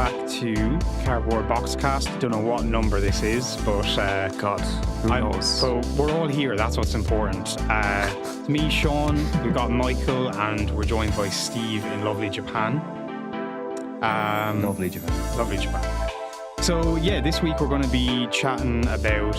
back to Cardboard Boxcast. Don't know what number this is, but God, who knows? So we're all here. That's what's important. It's me, Sean. We've got Michael, and we're joined by Steve in lovely Japan. Lovely Japan. So yeah, this week we're going to be chatting about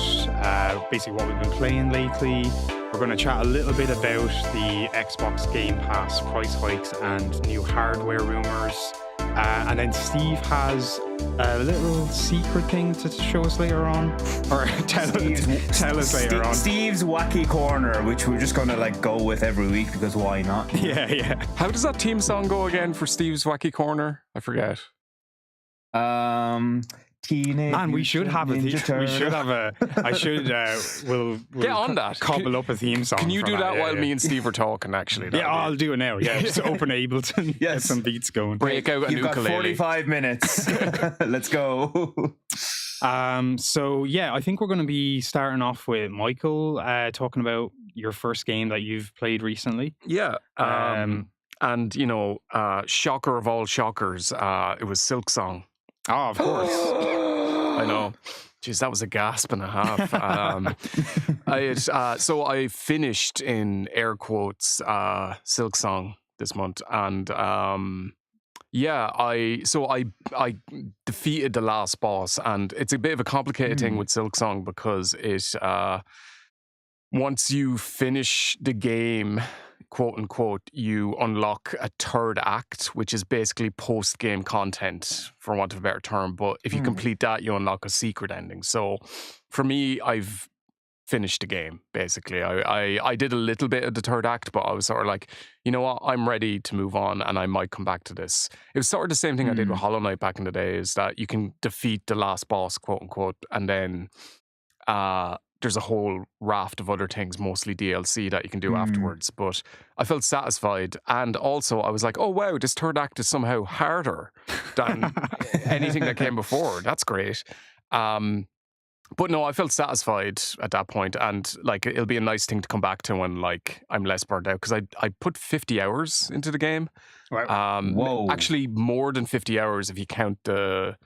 basically what we've been playing lately. We're going to chat a little bit about the Xbox Game Pass price hikes and new hardware rumors. And then Steve has a little secret thing to show us later on, or tell us later on. Steve's wacky corner, which we're just gonna go with every week because why not? Yeah. How does that theme song go again for Steve's wacky corner? I forget. Teenage Man, we should have a theme. We should have a. I should. We'll get on that. Cobble up a theme song. Can you do that while me and Steve are talking? Actually, I'll do it now. Yeah, just open Ableton. Get some beats going. Break out a You've ukulele. got 45 minutes. Let's go. So yeah, I think we're going to be starting off with Michael talking about your first game that you've played recently. Yeah. And shocker of all shockers, it was Silksong. Oh, of course. I know. Jeez, that was a gasp and a half. I finished in air quotes Silksong this month, and I defeated the last boss, and it's a bit of a complicated thing with Silksong because it once you finish the game, quote unquote, you unlock a third act, which is basically post-game content, for want of a better term. But if you complete that, you unlock a secret ending. So for me, I've finished the game, basically. I did a little bit of the third act, but I was sort of like, you know what, I'm ready to move on and I might come back to this. It was sort of the same thing I did with Hollow Knight back in the day, is that you can defeat the last boss, quote unquote, and then there's a whole raft of other things, mostly DLC, that you can do afterwards. But I felt satisfied. And also I was like, oh, wow, this third act is somehow harder than anything that came before. That's great. But no, I felt satisfied at that point. And it'll be a nice thing to come back to when I'm less burnt out. Because I put 50 hours into the game. Wow. Whoa. Actually, more than 50 hours if you count the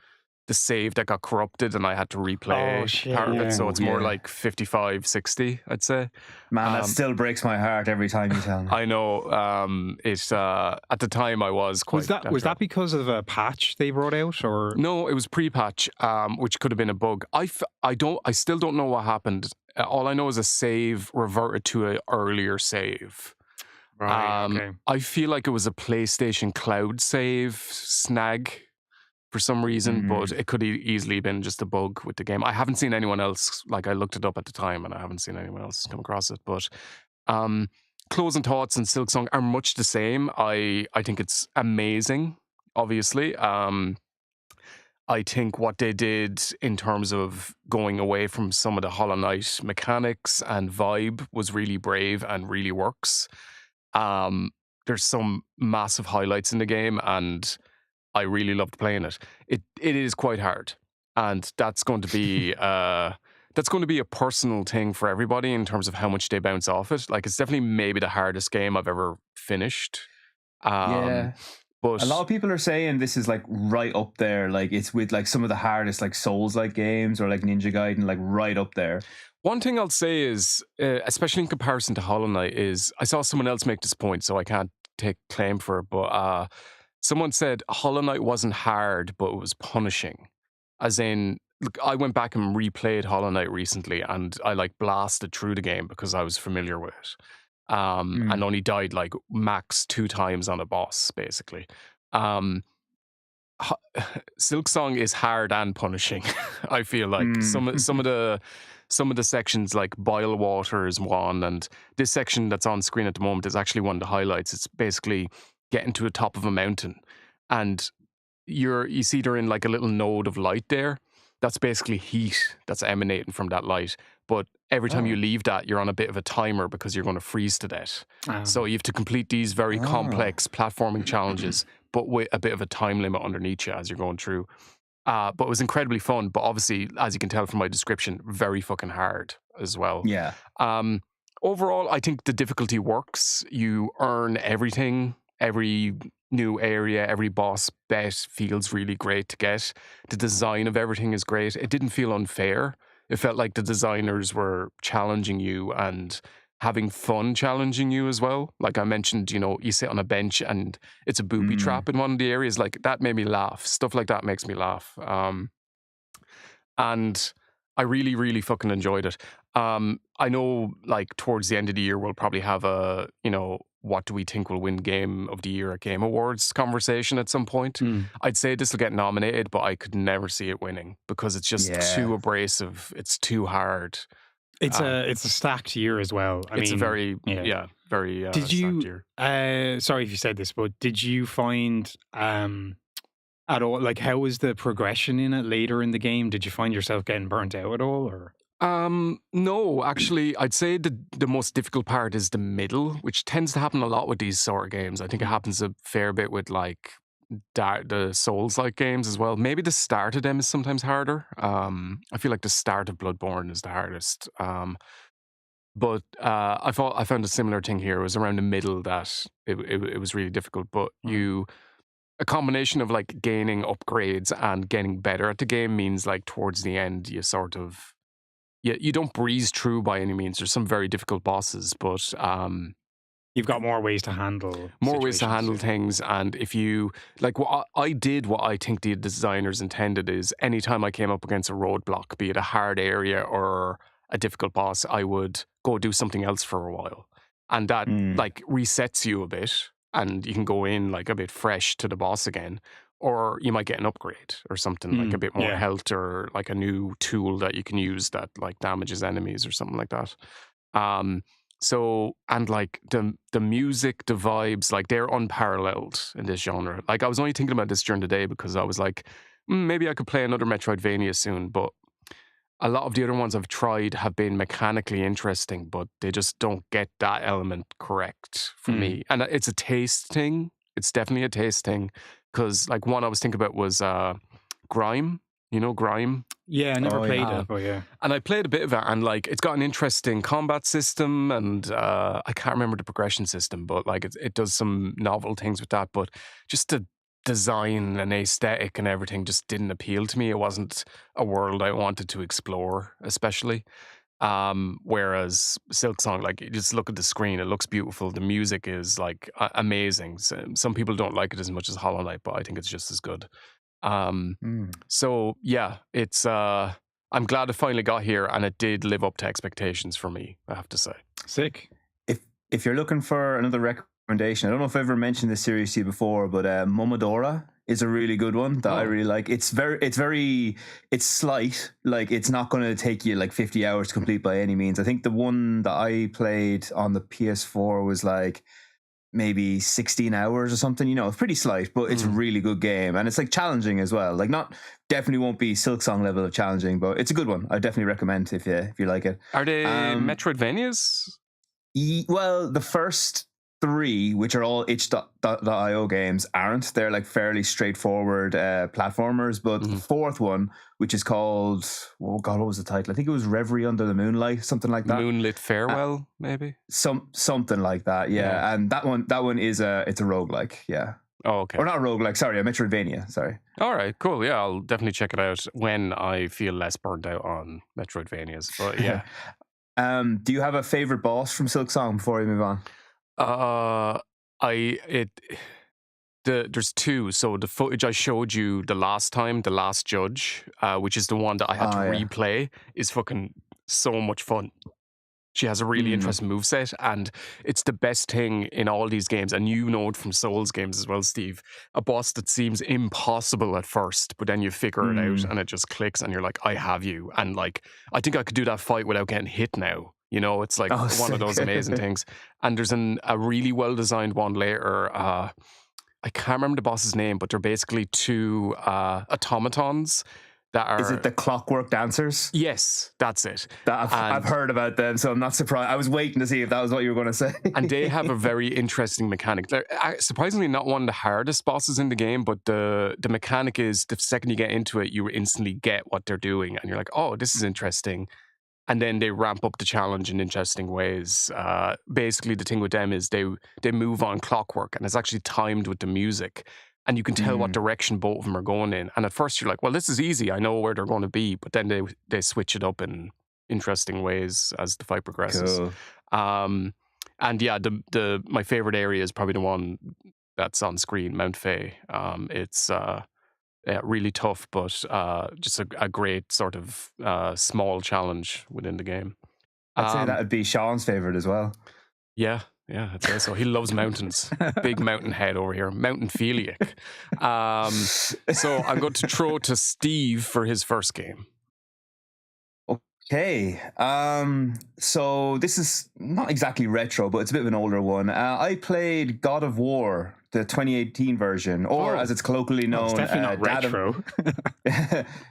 save that got corrupted and I had to replay part of it. So it's more like 55, 60, I'd say. Man, that still breaks my heart every time you tell me. I know. At the time I was quite... Was that because of a patch they brought out, or...? No, it was pre-patch, which could have been a bug. I still don't know what happened. All I know is a save reverted to an earlier save. Right, okay. I feel like it was a PlayStation Cloud save snag for some reason, but it could easily been just a bug with the game. I haven't seen anyone else, I looked it up at the time and I haven't seen anyone else come across it. But closing thoughts on Silksong are much the same. I think it's amazing, obviously. I think what they did in terms of going away from some of the Hollow Knight mechanics and vibe was really brave and really works. There's some massive highlights in the game and I really loved playing it. It is quite hard, and that's going to be a personal thing for everybody in terms of how much they bounce off it. It's definitely maybe the hardest game I've ever finished. Yeah, but a lot of people are saying this is right up there. It's with some of the hardest Souls-like games or Ninja Gaiden, right up there. One thing I'll say is, especially in comparison to Hollow Knight, is I saw someone else make this point, so I can't take claim for it, but someone said Hollow Knight wasn't hard, but it was punishing. As in, look, I went back and replayed Hollow Knight recently, and I blasted through the game because I was familiar with it, and only died max 2 times on a boss, basically. Silksong is hard and punishing. I feel like some of the sections, like Boil Water is one, and this section that's on screen at the moment is actually one of the highlights. It's basically getting to the top of a mountain, and you see they're in a little node of light there. That's basically heat that's emanating from that light. But every time you leave that, you're on a bit of a timer because you're going to freeze to death. So you have to complete these very complex platforming challenges, but with a bit of a time limit underneath you as you're going through. But it was incredibly fun. But obviously, as you can tell from my description, very fucking hard as well. Yeah. Overall, I think the difficulty works. You earn everything every new area, every boss bet feels really great to get. The design of everything is great. It didn't feel unfair. It felt like the designers were challenging you and having fun challenging you as well. Like I mentioned, you sit on a bench and it's a booby trap in one of the areas. Like that made me laugh. Stuff like that makes me laugh. And I really, really fucking enjoyed it. I know, like, towards the end of the year, we'll probably have a, what do we think will win Game of the Year at Game Awards conversation at some point. I'd say this will get nominated, but I could never see it winning because it's just too abrasive. It's too hard. It's a stacked year as well. It's a very, very Did stacked you? year. Sorry if you said this, but did you find at all, like, how was the progression in it later in the game? Did you find yourself getting burnt out at all, or? No, actually, I'd say the most difficult part is the middle, which tends to happen a lot with these sort of games. I think it happens a fair bit with like the Souls-like games as well. Maybe the start of them is sometimes harder. I feel like the start of Bloodborne is the hardest. But I found a similar thing here. It was around the middle that it was really difficult. But a combination of like gaining upgrades and getting better at the game means like towards the end you sort of you don't breeze through by any means. There's some very difficult bosses, but You've got more ways to handle things. And if you like, what I think the designers intended is anytime I came up against a roadblock, be it a hard area or a difficult boss, I would go do something else for a while, and that like resets you a bit, and you can go in like a bit fresh to the boss again. Or you might get an upgrade or something like a bit more health or like a new tool that you can use that like damages enemies or something like that. So, and like the music, the vibes, like they're unparalleled in this genre. Like I was only thinking about this during the day because I was like, maybe I could play another Metroidvania soon. But a lot of the other ones I've tried have been mechanically interesting, but they just don't get that element correct for me. And it's a taste thing. It's definitely a taste thing. Because like one I was thinking about was Grime. You know Grime? Yeah, I never played it, but yeah. And I played a bit of it, and like it's got an interesting combat system, and I can't remember the progression system, but like it does some novel things with that. But just the design and aesthetic and everything just didn't appeal to me. It wasn't a world I wanted to explore, especially. Whereas Silksong, like you just look at the screen, it looks beautiful. The music is like amazing. Some people don't like it as much as Hollow Knight, but I think it's just as good. So yeah, it's I'm glad it finally got here, and it did live up to expectations for me, I have to say. Sick. If you're looking for another recommendation, I don't know if I've ever mentioned this series to you before, but Momodora is a really good one that I really like. It's slight, like it's not going to take you like 50 hours to complete by any means. I think the one that I played on the PS4 was like maybe 16 hours or something. It's pretty slight, but it's a really good game, and it's like challenging as well. Like definitely won't be Silksong level of challenging, but it's a good one. I definitely recommend if you like it. Are they Metroidvanias? Well, the first 3, which are all itch.io games, aren't. They're like fairly straightforward platformers, but the 4th one, which is called, oh god, what was the title? I think it was Reverie Under the Moonlight, something like that. Moonlit Farewell, maybe? Something like that, yeah. And that one is it's a roguelike, yeah. Oh, okay. Or not roguelike, sorry, a Metroidvania, sorry. All right, cool. Yeah, I'll definitely check it out when I feel less burnt out on Metroidvanias. But yeah. Do you have a favorite boss from Silksong before we move on? There's 2. So the footage I showed you the last time, The Last Judge, which is the one that I had to replay, is fucking so much fun. She has a really interesting moveset, and it's the best thing in all these games. And you know it from Souls games as well, Steve. A boss that seems impossible at first, but then you figure it out and it just clicks, and you're like, I have you. And like, I think I could do that fight without getting hit now. It's like one of those amazing things. And there's a really well-designed one later. I can't remember the boss's name, but they're basically 2 automatons that are... Is it the Clockwork Dancers? Yes, that's it. I've heard about them, so I'm not surprised. I was waiting to see if that was what you were going to say. And they have a very interesting mechanic. They're surprisingly not one of the hardest bosses in the game, but the mechanic is the second you get into it, you instantly get what they're doing. And you're like, oh, this is interesting. and then they ramp up the challenge in interesting ways. Basically, the thing with them is they move on clockwork, and it's actually timed with the music, and you can tell what direction both of them are going in. And at first, you're like, "Well, this is easy. I know where they're going to be," but then they switch it up in interesting ways as the fight progresses. Cool. And yeah, the my favorite area is probably the one that's on screen, Mount Fay. It's really tough, but just a great sort of small challenge within the game. I'd say that would be Sean's favorite as well. Yeah, I'd say so. He loves mountains. Big mountain head over here. Mountain philiac. So I'm going to throw to Steve for his first game. Okay, so this is not exactly retro, but it's a bit of an older one. I played God of War, the 2018 version, or as it's colloquially known, it's definitely not retro.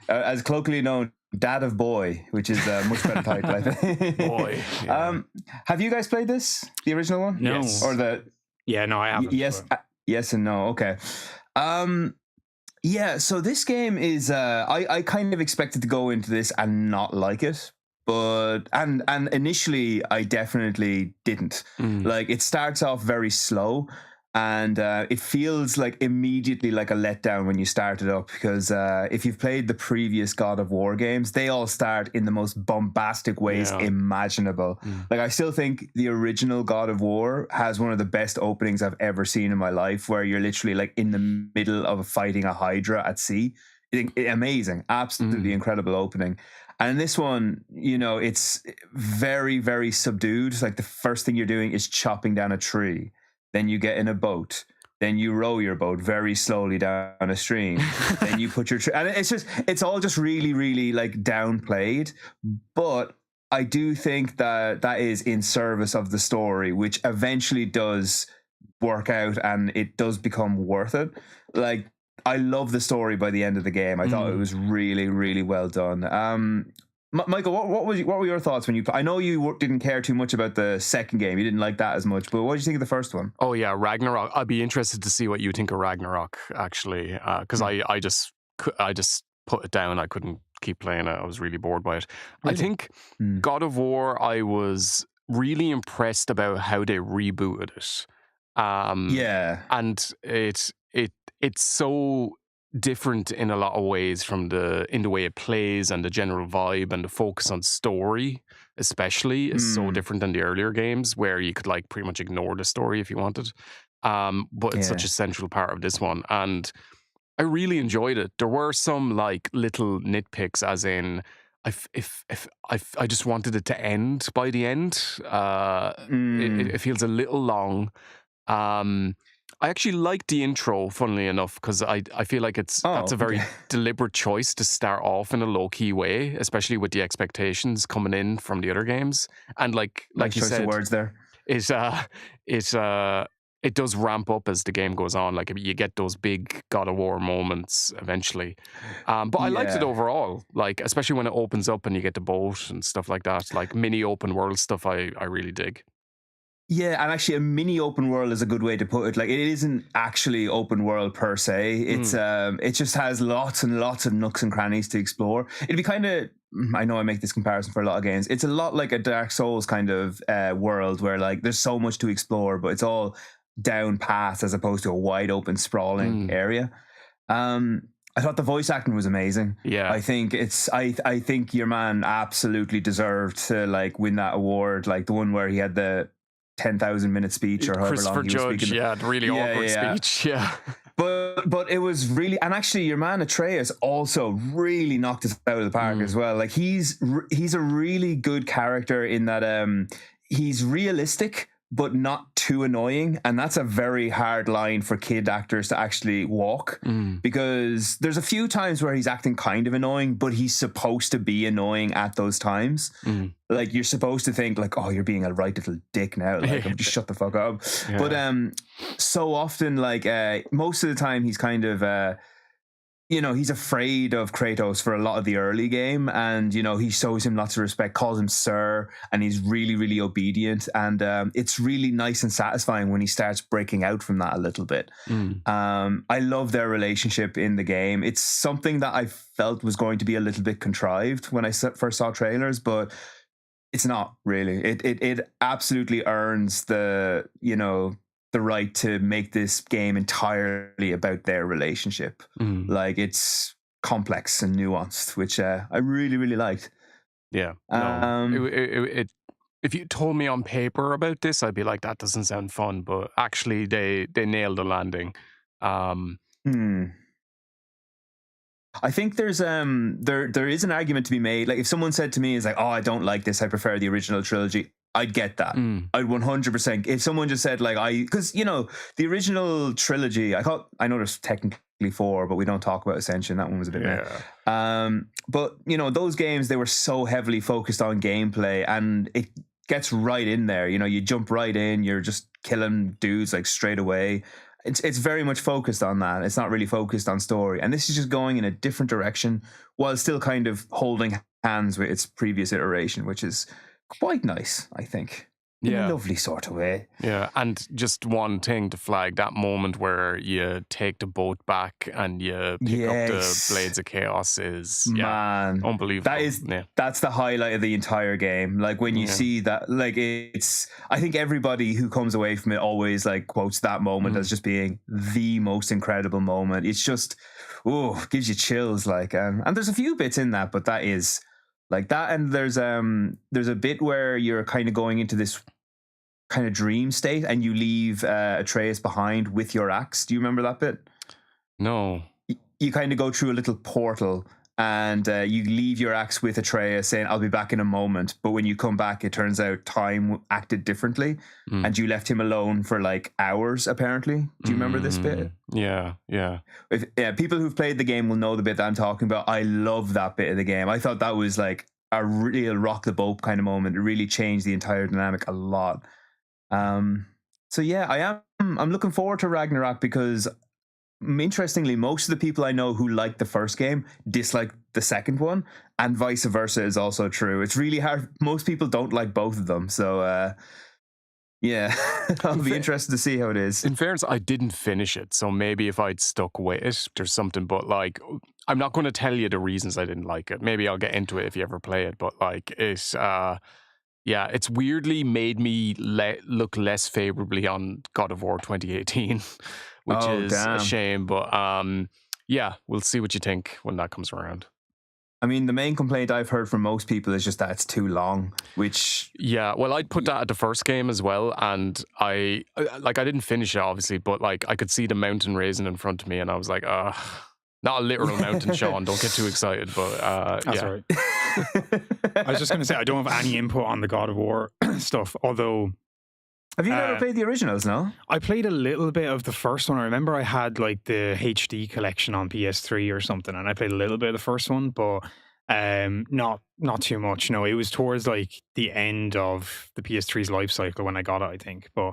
As colloquially known, Dad of Boy, which is a much better title, I think. Boy. Yeah. Have you guys played this, the original one? No. Yes. Or the? Yeah, no, I haven't. Yes and no. Okay. Yeah, so this game is I kind of expected to go into this and not like it, but and initially I definitely didn't. Like, it starts off very slow, and it feels like immediately like a letdown when you start it up, because if you've played the previous God of War games, they all start in the most bombastic ways imaginable. Like, I still think the original God of War has one of the best openings I've ever seen in my life, where you're literally like in the middle of fighting a Hydra at sea. Amazing, absolutely incredible opening. And in this one, you know, it's very, very subdued. It's like the first thing you're doing is chopping down a tree. Then you get in a boat. Then you row your boat very slowly down a stream. Then you put your and it's all just really, really like downplayed. But I do think that is in service of the story, which eventually does work out, and it does become worth it. Like, I love the story by the end of the game. I thought it was really, really well done. Michael, what were your thoughts when you? I know you didn't care too much about the second game. You didn't like that as much. But what did you think of the first one? Oh yeah, Ragnarok. I'd be interested to see what you think of Ragnarok, actually, because I just put it down. I couldn't keep playing it. I was really bored by it. Really? I think God of War, I was really impressed about how they rebooted it. And it's so different in a lot of ways from in the way it plays, and the general vibe and the focus on story especially is so different than the earlier games, where you could like pretty much ignore the story if you wanted. But it's such a central part of this one, and I really enjoyed it. There were some like little nitpicks, as in I just wanted it to end by the end. It feels a little long. I actually liked the intro, funnily enough, because I feel like that's a very deliberate choice to start off in a low-key way, especially with the expectations coming in from the other games. And like nice you choice said, of words there. It does ramp up as the game goes on. Like, you get those big God of War moments eventually. But I liked it overall, like especially when it opens up and you get the boat and stuff like that. Like mini open world stuff, I really dig. Yeah, and actually a mini open world is a good way to put it. Like, it isn't actually open world per se. It's it just has lots and lots of nooks and crannies to explore. It'd be kind of, I know I make this comparison for a lot of games. It's a lot like a Dark Souls kind of world, where like there's so much to explore, but it's all down paths as opposed to a wide open sprawling area. I thought the voice acting was amazing. Yeah, I think I think your man absolutely deserved to like win that award, like the one where he had the 10,000 minute speech, or however long he was Judge, speaking. Yeah, the really awkward speech. Yeah. But it was really, and actually your man Atreus also really knocked us out of the park as well. Like, he's a really good character in that he's realistic but not too annoying, and that's a very hard line for kid actors to actually walk, because there's a few times where he's acting kind of annoying, but he's supposed to be annoying at those times. Like, you're supposed to think like, oh, you're being a right little dick now, like, just shut the fuck up. But so often, like most of the time, he's kind of you know, he's afraid of Kratos for a lot of the early game, and you know, he shows him lots of respect, calls him sir, and he's really, really obedient, and it's really nice and satisfying when he starts breaking out from that a little bit. I love their relationship in the game. It's something that I felt was going to be a little bit contrived when I first saw trailers, but It's not really. It absolutely earns the the right to make this game entirely about their relationship. Like it's complex and nuanced, which I really really liked. Yeah. No. If you told me on paper about this, I'd be like, that doesn't sound fun. But actually, they nailed the landing. I think there's there is an argument to be made. Like if someone said to me, "Is like, oh, I don't like this. I prefer the original trilogy." I'd get that. I'd 100%. If someone just said like because the original trilogy, I know there's technically 4, but we don't talk about Ascension. That one was a bit meh. But those games, they were so heavily focused on gameplay, and it gets right in there. You jump right in. You're just killing dudes like straight away. It's very much focused on that. It's not really focused on story. And this is just going in a different direction while still kind of holding hands with its previous iteration, which is quite nice, I think. In a lovely sort of way. Yeah, and just one thing to flag, that moment where you take the boat back and you pick up the Blades of Chaos is unbelievable. That's the highlight of the entire game. Like when you see that, like I think everybody who comes away from it always like quotes that moment as just being the most incredible moment. It's just gives you chills, like and there's a few bits in that, but that is like that, and there's a bit where you're kind of going into this kind of dream state and you leave Atreus behind with your axe. Do you remember that bit? No. You kind of go through a little portal and you leave your axe with Atreus saying, "I'll be back in a moment." But when you come back, it turns out time acted differently and you left him alone for like hours, apparently. Do you remember this bit? Yeah. People who've played the game will know the bit that I'm talking about. I love that bit of the game. I thought that was like a real rock the boat kind of moment. It really changed the entire dynamic a lot. So yeah, I'm looking forward to Ragnarok because interestingly, most of the people I know who like the first game dislike the second one, and vice versa is also true. It's really hard. Most people don't like both of them. So yeah, I'll be interested to see how it is. In fairness, I didn't finish it, so maybe if I'd stuck with it, there's something. But like, I'm not going to tell you the reasons I didn't like it. Maybe I'll get into it if you ever play it. But like, it's weirdly made me look less favorably on God of War 2018, which is a shame. But we'll see what you think when that comes around. I mean, the main complaint I've heard from most people is just that it's too long, which... Yeah, well, I'd put that at the first game as well, and I didn't finish it, obviously, but like I could see the mountain raising in front of me, and I was like, not a literal mountain, Sean, don't get too excited, but That's all right. I was just going to say, I don't have any input on the God of War stuff, although... Have you never played the originals, no? I played a little bit of the first one. I remember I had like the HD collection on PS3 or something, and I played a little bit of the first one, but not too much. No, it was towards like the end of the PS3's life cycle when I got it, I think. But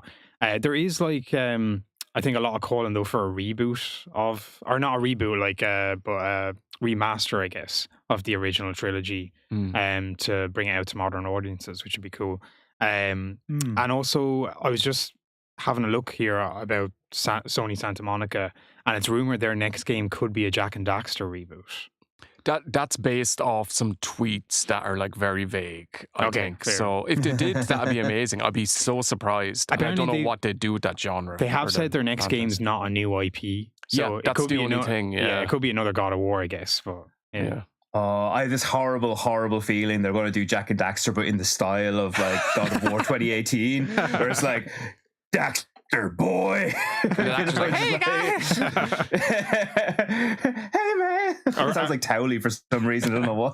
there is like I think a lot of calling though for a reboot of, or not a reboot, like but a remaster, I guess, of the original trilogy, to bring it out to modern audiences, which would be cool. And also, I was just having a look here about Sony Santa Monica, and it's rumored their next game could be a Jak and Daxter reboot. That's based off some tweets that are like very vague, I think. Fair. So if they did, that'd be amazing. I'd be so surprised. I don't know what they'd do with that genre. They have said their next game's not a new IP. So that's it could the be only thing. Yeah, it could be another God of War, I guess. But yeah. Oh, I have this horrible, horrible feeling they're going to do Jak and Daxter, but in the style of like God of War 2018, where it's like Daxter boy, like, hey guys, hey man. It sounds like Towley for some reason. I don't know why.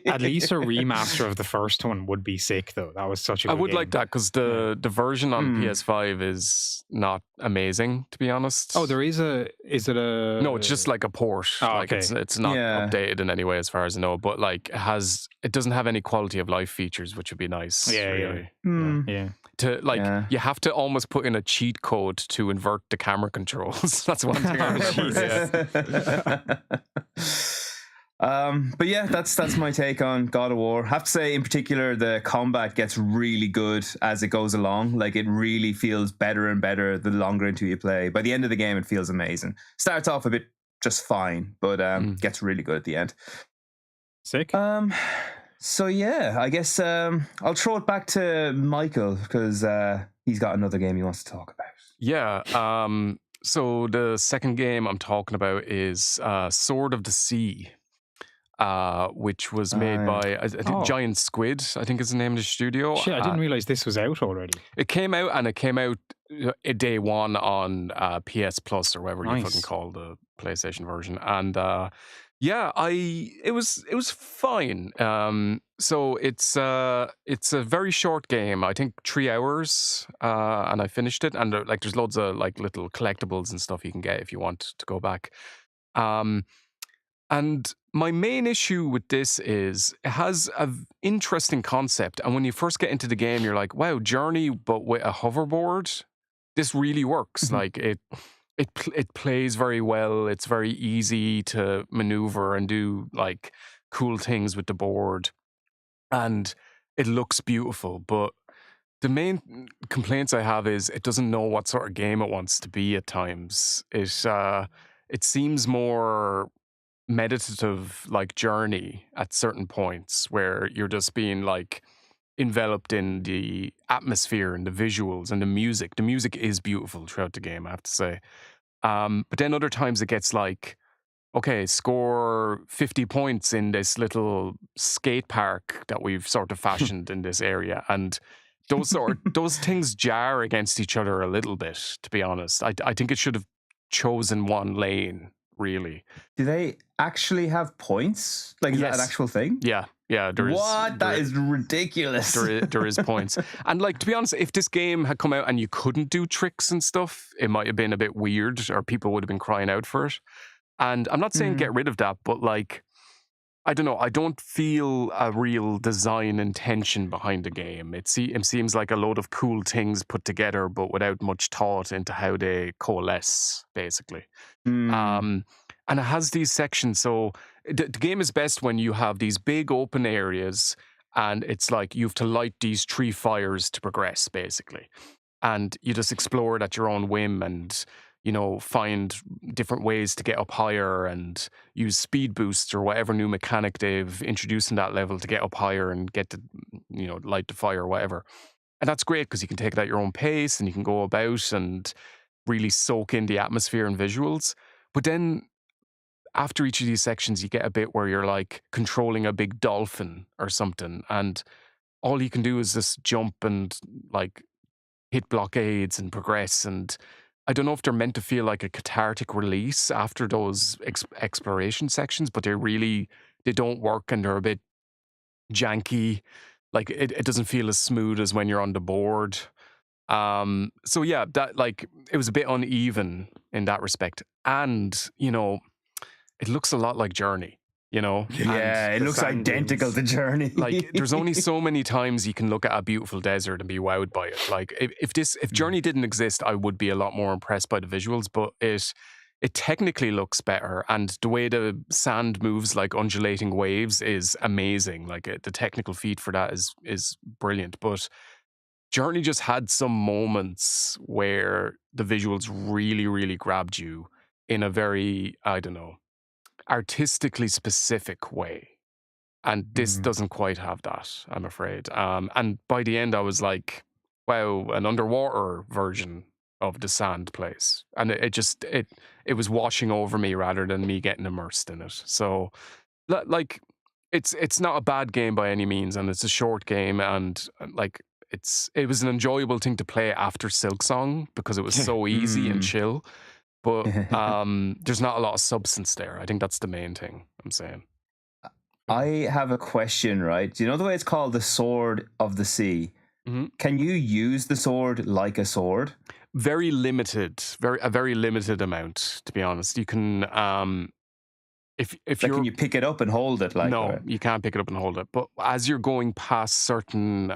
At least a remaster of the first one would be sick, though. That was such a good I would game. like that because the version on PS5 is not amazing, to be honest. Oh, there is is it a... No, it's just like a port. Like okay. It's not updated in any way as far as I know, but like it doesn't have any quality of life features, which would be nice. Yeah. You have to almost put in a cheat code to invert the camera controls. That's one thing I remember. But yeah, that's my take on God of War. I have to say, in particular, the combat gets really good as it goes along. Like, it really feels better and better the longer into you play. By the end of the game, it feels amazing. Starts off a bit just fine, but gets really good at the end. Sick. So yeah, I guess I'll throw it back to Michael because he's got another game he wants to talk about. Yeah. So the second game I'm talking about is Sword of the Sea, which was made by I think Giant Squid, I think is the name of the studio. Shit, I didn't realize this was out already. It came out day one on PS Plus or whatever you fucking call the PlayStation version, and it was fine. So it's a very short game. I think 3 hours, and I finished it. And there's loads of like little collectibles and stuff you can get if you want to go back. And my main issue with this is it has an interesting concept. And when you first get into the game, you're like, wow, Journey, but with a hoverboard. This really works. Like it plays very well. It's very easy to maneuver and do like cool things with the board. And it looks beautiful. But the main complaints I have is it doesn't know what sort of game it wants to be at times. It seems more meditative, like Journey at certain points where you're just being like enveloped in the atmosphere and the visuals and the music. The music is beautiful throughout the game, I have to say. But then other times it gets like, okay, score 50 points in this little skate park that we've sort of fashioned in this area. And those things jar against each other a little bit, to be honest. I think it should have chosen one lane, really. Do they actually have points? Like, is that an actual thing? Yeah. There is. What? That is ridiculous. There is points. And like, to be honest, if this game had come out and you couldn't do tricks and stuff, it might have been a bit weird or people would have been crying out for it. And I'm not saying get rid of that, but like, I don't know. I don't feel a real design intention behind the game. It seems like a load of cool things put together, but without much thought into how they coalesce, basically. And it has these sections. So the game is best when you have these big open areas and it's like you have to light these 3 fires to progress, basically. And you just explore it at your own whim and, find different ways to get up higher and use speed boosts or whatever new mechanic they've introduced in that level to get up higher and get to, light the fire or whatever. And that's great because you can take it at your own pace and you can go about and really soak in the atmosphere and visuals. But then after each of these sections, you get a bit where you're like controlling a big dolphin or something. And all you can do is just jump and like hit blockades and progress. And I don't know if they're meant to feel like a cathartic release after those exploration sections, but they don't work and they're a bit janky. Like it doesn't feel as smooth as when you're on the board. So yeah, that like it was a bit uneven in that respect. And, it looks a lot like Journey, Yeah, it looks identical to Journey. Like, there's only so many times you can look at a beautiful desert and be wowed by it. Like, if Journey didn't exist, I would be a lot more impressed by the visuals, but it technically looks better, and the way the sand moves like undulating waves is amazing. Like, the technical feat for that is brilliant, but Journey just had some moments where the visuals really, really grabbed you in a very, I don't know, artistically specific way. And this doesn't quite have that, I'm afraid. And by the end, I was like, wow, an underwater version of the sand place. And it was washing over me rather than me getting immersed in it. So, like, it's not a bad game by any means, and it's a short game, and like, it was an enjoyable thing to play after Silksong because it was so easy and chill. But there's not a lot of substance there. I think that's the main thing I'm saying. I have a question, right? Do you know the way it's called the Sword of the Sea? Can you use the sword like a sword? Very limited, a very limited amount, to be honest. You can, if like, can you pick it up and hold it? Like, no, you can't pick it up and hold it. But as you're going past certain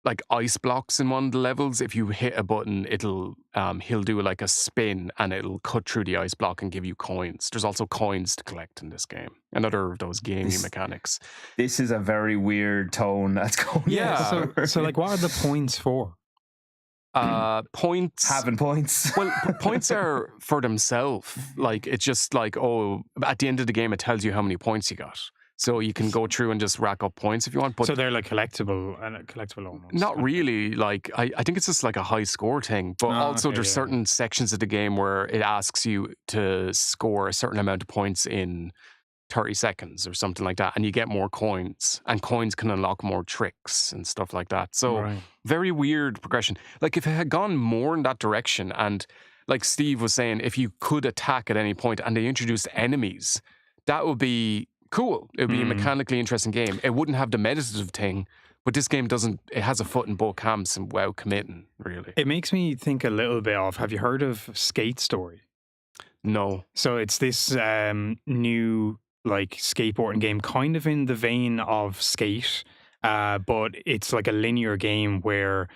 like ice blocks in one of the levels, if you hit a button, he'll do like a spin and it'll cut through the ice block and give you coins. There's also coins to collect in this game. Another of those gamey mechanics. This is a very weird tone that's going on. Yeah. So like, what are the points for? Points. Having points. Well, points are for themselves. Like, it's just like, oh, at the end of the game, it tells you how many points you got. So you can go through and just rack up points if you want. But So they're like collectible almost. not really. Like I think it's just like a high score thing. But also okay, there's yeah. certain sections of the game where it asks you to score a certain amount of points in 30 seconds or something like that, and you get more coins, and coins can unlock more tricks and stuff like that. So Right. very weird progression. Like if it had gone more in that direction, and like Steve was saying, if you could attack at any point and they introduced enemies, that would be cool. It would be a mechanically interesting game. It wouldn't have the meditative thing, but this game doesn't. It has a foot in both camps and wow, committing really. It makes me think a little bit of, have you heard of Skate Story? No. So it's this new like skateboarding game, kind of in the vein of Skate, but it's like a linear game where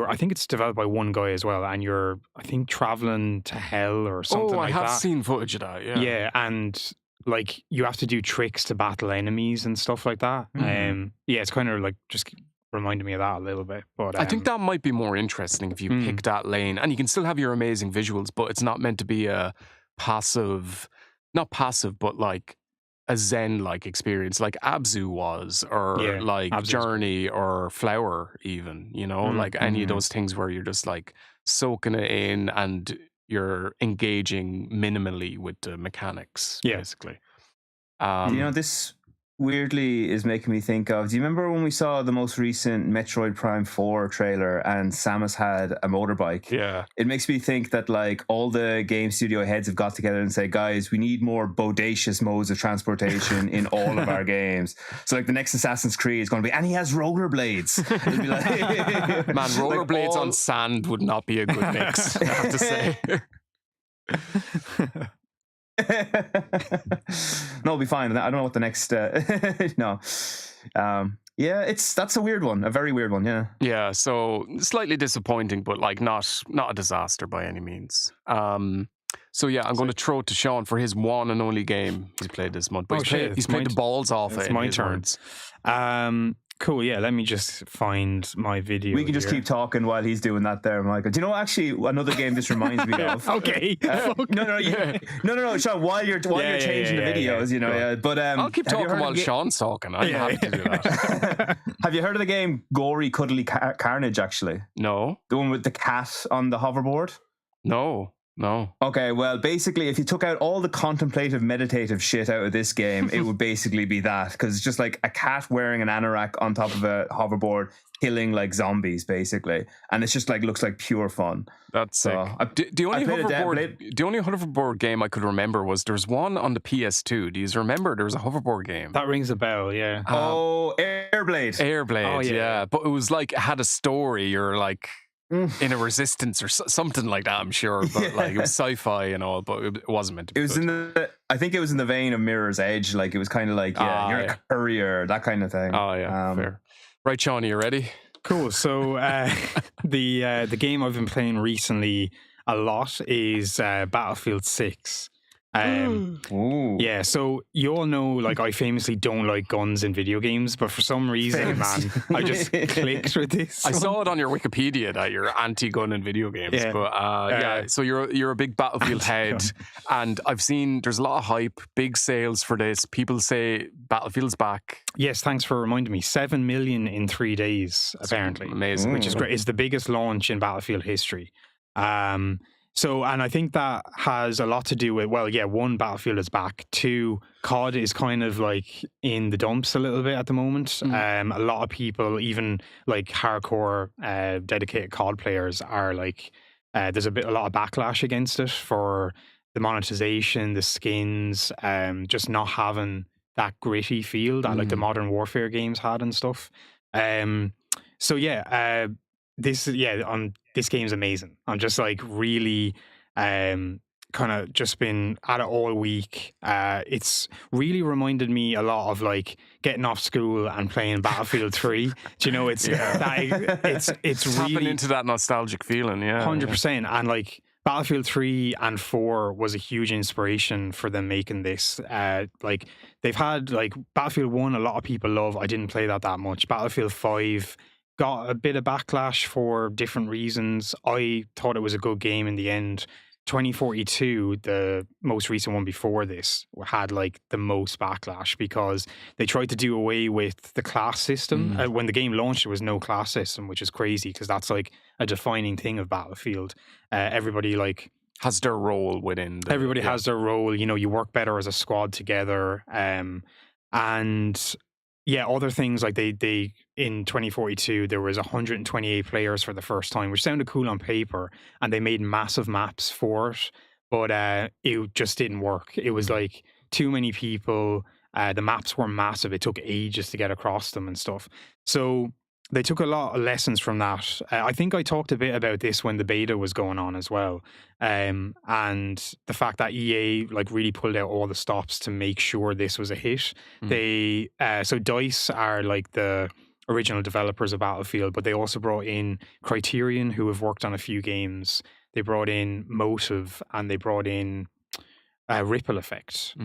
I think it's developed by one guy as well, and you're, I think, traveling to hell or something like that. I have seen footage of that. Yeah. Yeah, and like you have to do tricks to battle enemies and stuff like that. Yeah, it's kind of like just reminded me of that a little bit. But I think that might be more interesting if you pick that lane, and you can still have your amazing visuals, but it's not meant to be a not passive, but like a Zen-like experience, like Abzu was, or like Abzu's Journey, or Flower, even. You know, like any of those things where you're just like soaking it in and you're engaging minimally with the mechanics, basically. This weirdly is making me think of, do you remember when we saw the most recent Metroid Prime 4 trailer and Samus had a motorbike? Yeah. It makes me think that like all the game studio heads have got together and say, guys, we need more bodacious modes of transportation in all of our games. So like the next Assassin's Creed is going to be, and he has rollerblades. It'll be like, man, rollerblades on sand would not be a good mix, I have to say. No, it'll be fine. I don't know what the next no. That's a weird one, a very weird one. Yeah, so slightly disappointing, but like not a disaster by any means. So yeah, I'm going to throw it to Sean for his one and only game he's played this month. But he's played the balls off it. It's my turn. Cool, yeah, let me just find my video. We can just keep talking while he's doing that there, Michael. Do you know, actually, another game this reminds me of? Okay. No, Sean, while you're changing the videos, you know. But I'll keep talking while Sean's talking. I'm happy to do that. Have you heard of the game Gory Cuddly Carnage, actually? No. The one with the cat on the hoverboard? No. Okay, well, basically, if you took out all the contemplative, meditative shit out of this game, it would basically be that, because it's just like a cat wearing an anorak on top of a hoverboard, killing like zombies, basically, and it's just like looks like pure fun. That's sick. The only hoverboard game I could remember was there's one on the PS2. Do you remember there was a hoverboard game? That rings a bell, yeah. Airblade. Oh yeah, but it was like it had a story, or like in a resistance or something like that, I'm sure, but like it was sci-fi and all, but it wasn't meant to be. It was I think it was in the vein of Mirror's Edge. Like it was kind of like you're a courier, that kind of thing. Oh yeah, fair. Right, Sean, are you ready? Cool. So the game I've been playing recently a lot is Battlefield 6. Yeah, so you all know, like, I famously don't like guns in video games, but for some reason, man, I just clicked with this. I saw it on your Wikipedia that you're anti-gun in video games, but so you're a big Battlefield head, and I've seen there's a lot of hype, big sales for this. People say Battlefield's back. Yes, thanks for reminding me. 7 million in 3 days, apparently. Amazing. Which is great. It's the biggest launch in Battlefield history. So, and I think that has a lot to do with, well, yeah, one, Battlefield is back. Two, COD is kind of like in the dumps a little bit at the moment. A lot of people, even like hardcore dedicated COD players, are like, there's a lot of backlash against it for the monetization, the skins, just not having that gritty feel that like the Modern Warfare games had and stuff. So yeah, this game's amazing. I'm just like really kind of just been at it all week. It's really reminded me a lot of like getting off school and playing Battlefield 3. Do you know, it's it's tapping really into that nostalgic feeling, 100%. And like Battlefield 3 and 4 was a huge inspiration for them making this. Like they've had like Battlefield 1, a lot of people love. I didn't play that much. Battlefield 5 got a bit of backlash for different reasons. I thought it was a good game in the end. 2042, the most recent one before this, had like the most backlash because they tried to do away with the class system. When the game launched, there was no class system, which is crazy because that's like a defining thing of Battlefield. Everybody like has their role within. Everybody has their role. You know, you work better as a squad together. And yeah, other things like they in 2042 there was 128 players for the first time, which sounded cool on paper, and they made massive maps for it, but it just didn't work. It was like too many people. The maps were massive. It took ages to get across them and stuff. So they took a lot of lessons from that. I think I talked a bit about this when the beta was going on as well, and the fact that EA like really pulled out all the stops to make sure this was a hit. They so DICE are like the original developers of Battlefield, but they also brought in Criterion, who have worked on a few games. They brought in Motive, and they brought in Ripple Effect,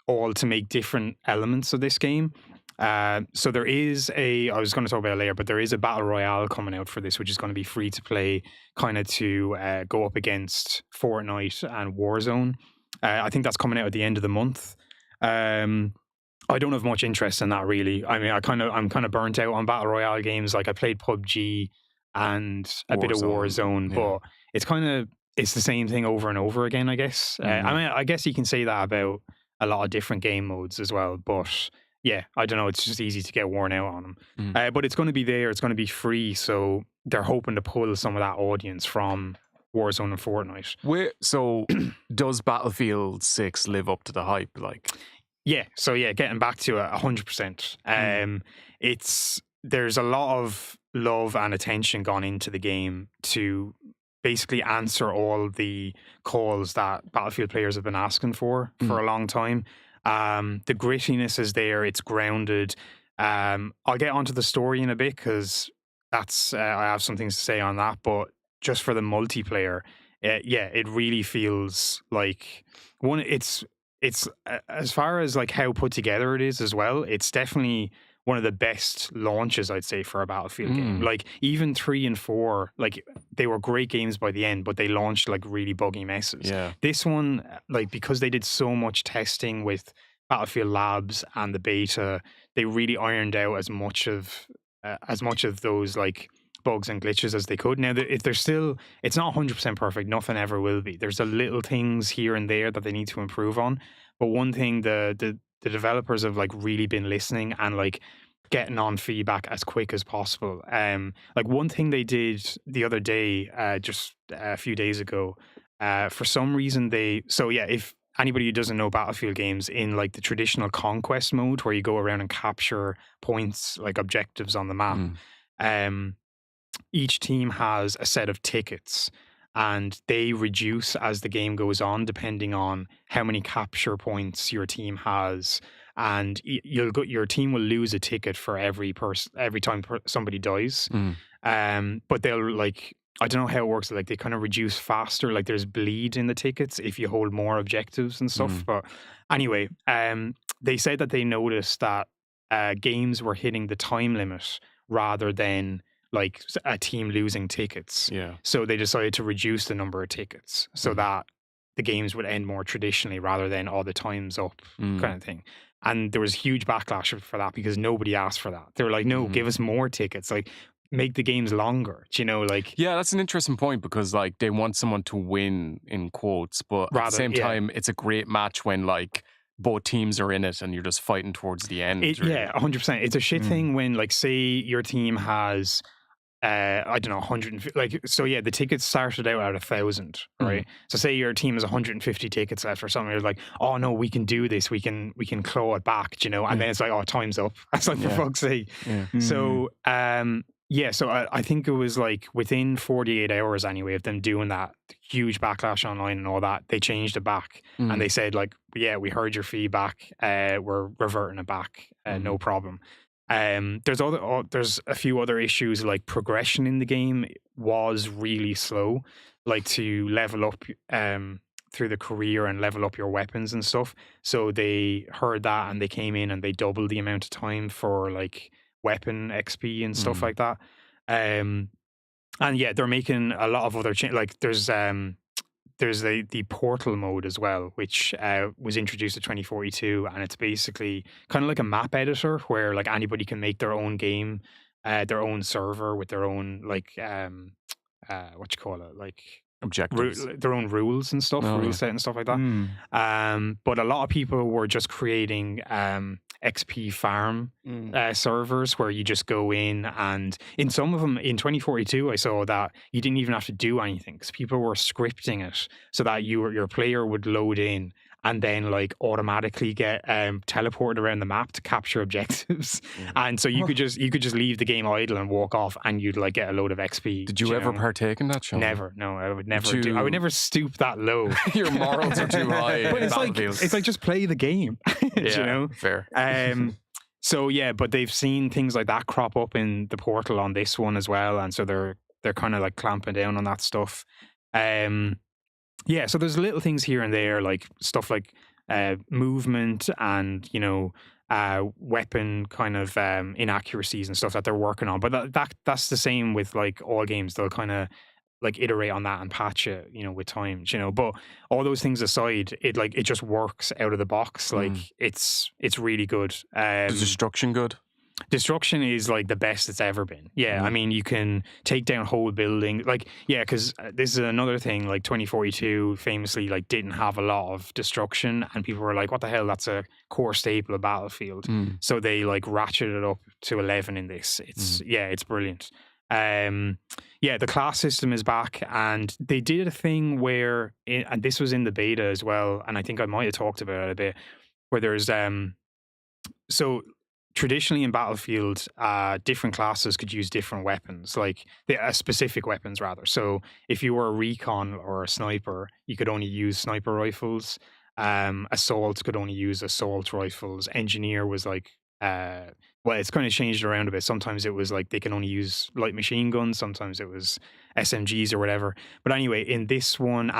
all to make different elements of this game. So there is I was going to talk about it later, but there is a battle royale coming out for this, which is going to be free to play, kind of to go up against Fortnite and Warzone. I think that's coming out at the end of the month. I don't have much interest in that really. I mean, I'm kind of burnt out on battle royale games. Like I played PUBG and a bit of Warzone, but it's the same thing over and over again, I guess. I mean, I guess you can say that about a lot of different game modes as well, but yeah, I don't know. It's just easy to get worn out on them. But it's going to be there. It's going to be free. So they're hoping to pull some of that audience from Warzone and Fortnite. So does Battlefield 6 live up to the hype? Like, yeah. So yeah, getting back to it, 100%. There's a lot of love and attention gone into the game to basically answer all the calls that Battlefield players have been asking for a long time. The grittiness is there. It's grounded. I'll get onto the story in a bit because that's I have some things to say on that. But just for the multiplayer, it really feels like it's as far as like how put together it is as well. It's definitely one of the best launches, I'd say, for a Battlefield game. Like even 3 and 4, like they were great games by the end, but they launched like really buggy messes. Yeah. This one, like because they did so much testing with Battlefield Labs and the beta, they really ironed out as much of those like bugs and glitches as they could. Now, if they're still, it's not 100% perfect. Nothing ever will be. There's a little things here and there that they need to improve on. But one thing the developers have like really been listening and like getting on feedback as quick as possible. Like one thing they did the other day, just a few days ago, for some reason if anybody who doesn't know Battlefield games, in like the traditional conquest mode where you go around and capture points, like objectives on the map, each team has a set of tickets, and they reduce as the game goes on depending on how many capture points your team has. And your team will lose a ticket for every time somebody dies. But they'll like, I don't know how it works. Like they kind of reduce faster. Like there's bleed in the tickets if you hold more objectives and stuff. But anyway, they said that they noticed that games were hitting the time limit rather than like a team losing tickets. Yeah. So they decided to reduce the number of tickets so that the games would end more traditionally rather than all the time's up kind of thing. And there was huge backlash for that because nobody asked for that. They were like, no, give us more tickets. Like, make the games longer. Do you know, like... Yeah, that's an interesting point because, like, they want someone to win, in quotes, but at the same time, it's a great match when, like, both teams are in it and you're just fighting towards the end. Yeah, 100%. It's a shit thing when, like, say your team has... I don't know, 150. Like, so yeah, the tickets started out at 1,000, right? So say your team has 150 tickets left or something. You're like, oh no, we can do this. We can claw it back, do you know? And then it's like, oh, time's up. That's like, for fuck's sake. So, so I think it was like within 48 hours anyway of them doing that huge backlash online and all that, they changed it back and they said like, yeah, we heard your feedback. We're reverting it back. No problem. There's a few other issues, like progression in the game was really slow, like to level up through the career and level up your weapons and stuff. So they heard that and they came in and they doubled the amount of time for like weapon XP and stuff like that. And yeah, they're making a lot of other changes. Like there's there's the portal mode as well, which was introduced at 2042, and it's basically kind of like a map editor where like anybody can make their own game, their own server with their own like what you call it, like Objectives. their own rules and stuff, Oh, rule yeah. set and stuff like that. But a lot of people were just creating XP farm servers where you just go in, and in some of them in 2042 I saw that you didn't even have to do anything because people were scripting it so that your player would load in and then like automatically get teleported around the map to capture objectives. And so you could just leave the game idle and walk off, and you'd like get a load of XP. Did you ever know? partake in that, Sean? Never. No, I would never do. I would never stoop that low. Your morals are too high. But it's like just play the game. Yeah, you know? fair. So yeah, but they've seen things like that crop up in the portal on this one as well, and so they're kind of like clamping down on that stuff. Yeah, so there's little things here and there, like stuff like movement and weapon kind of inaccuracies and stuff that they're working on. But that's the same with like all games. They'll kind of like iterate on that and patch it, with time. But all those things aside, it just works out of the box. Like it's really good. Is destruction good? Destruction is like the best it's ever been. Yeah, I mean, you can take down whole buildings. Like, yeah, because this is another thing. Like 2042 famously like didn't have a lot of destruction, and people were like, "What the hell? That's a core staple of Battlefield." So they like ratcheted it up to 11 in this. It's brilliant. The class system is back, and they did a thing where, and this was in the beta as well, and I think I might have talked about it a bit, where there's so. Traditionally in Battlefield, different classes could use different weapons, like specific weapons rather. So if you were a recon or a sniper, you could only use sniper rifles. Assault could only use assault rifles. Engineer was like, it's kind of changed around a bit. Sometimes it was like they can only use light machine guns. Sometimes it was SMGs or whatever. But anyway, in this one,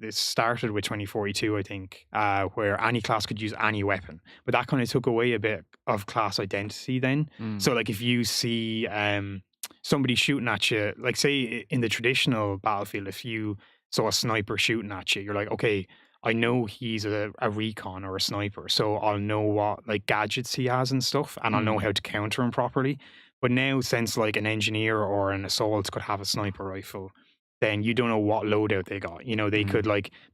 this started with 2042, I think, where any class could use any weapon. But that kind of took away a bit of class identity then. So like if you see somebody shooting at you, like say in the traditional Battlefield, if you saw a sniper shooting at you, you're like, okay, I know he's a recon or a sniper, so I'll know what like gadgets he has and stuff, and I'll know how to counter him properly. But now, since like an engineer or an assault could have a sniper rifle, then you don't know what loadout they got. They could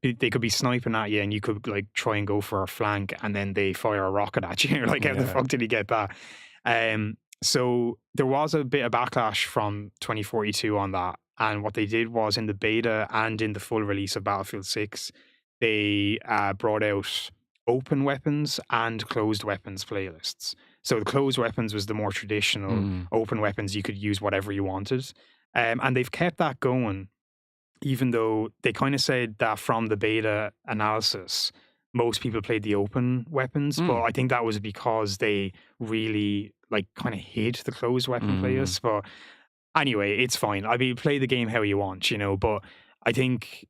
they could be sniping at you, and you could like try and go for a flank, and then they fire a rocket at you. You're like, how the fuck did he get that? So there was a bit of backlash from 2042 on that, and what they did was in the beta and in the full release of Battlefield 6. They brought out open weapons and closed weapons playlists. So the closed weapons was the more traditional. Open weapons, you could use whatever you wanted. And they've kept that going, even though they kind of said that from the beta analysis, most people played the open weapons. But I think that was because they really like kind of hid the closed weapon playlist. But anyway, it's fine. I mean, play the game how you want, but I think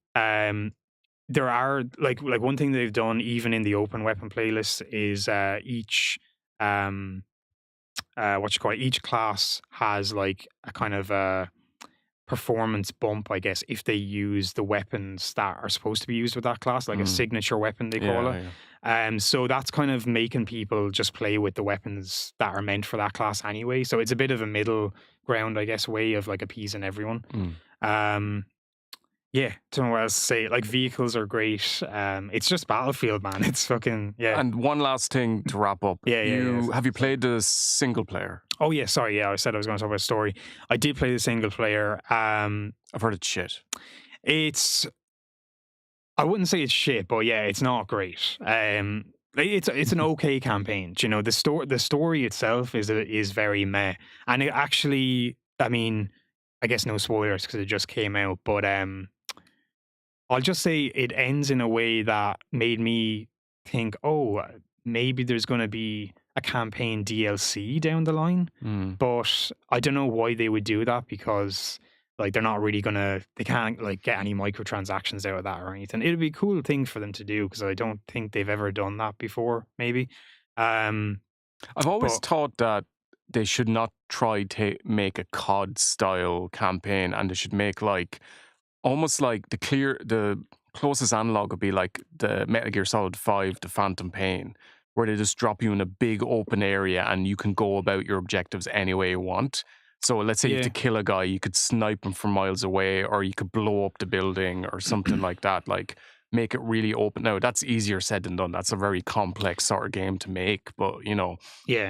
there are like one thing they've done even in the open weapon playlist is each each class has like a kind of a performance bump, I guess, if they use the weapons that are supposed to be used with that class, like a signature weapon they call it. So that's kind of making people just play with the weapons that are meant for that class anyway. So it's a bit of a middle ground, I guess, way of like appeasing everyone. Don't know what else to say. Like vehicles are great. It's just Battlefield, man. It's fucking And one last thing to wrap up. Have you played the single player? Oh yeah, sorry. Yeah, I said I was going to talk about a story. I did play the single player. I've heard it's shit. I wouldn't say it's shit, but yeah, it's not great. It's an okay campaign. The story itself is very meh, and it actually, I mean, I guess no spoilers because it just came out, but I'll just say it ends in a way that made me think, oh, maybe there's going to be a campaign DLC down the line. But I don't know why they would do that, because like they can't like get any microtransactions out of that or anything. It'd be a cool thing for them to do, because I don't think they've ever done that before, maybe. I've always thought that they should not try to make a COD style campaign, and they should make like almost like the closest analog would be like the Metal Gear Solid 5, the Phantom Pain, where they just drop you in a big open area and you can go about your objectives any way you want. So let's say you have to kill a guy, you could snipe him from miles away, or you could blow up the building or something like that. Like, make it really open. Now, that's easier said than done. That's a very complex sort of game to make. But,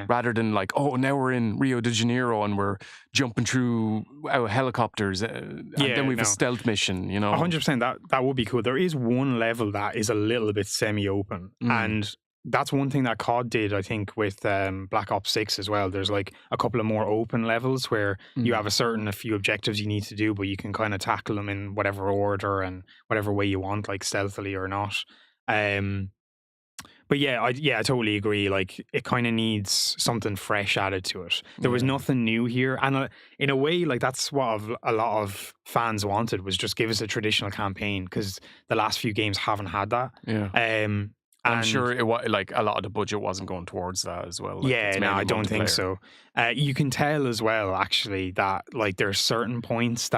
rather than like, oh, now we're in Rio de Janeiro and we're jumping through helicopters, and then we have a stealth mission, 100%. That would be cool. There is one level that is a little bit semi-open, and that's one thing that COD did, I think, with Black Ops 6 as well. There's like a couple of more open levels where you have a few objectives you need to do, but you can kind of tackle them in whatever order and whatever way you want, like stealthily or not. But I totally agree. Like, it kind of needs something fresh added to it. There was nothing new here. And in a way, like, that's what a lot of fans wanted, was just give us a traditional campaign, because the last few games haven't had that. Yeah. I'm sure it was like a lot of the budget wasn't going towards that as well. Like, I don't think so. You can tell as well, actually, that like there's certain things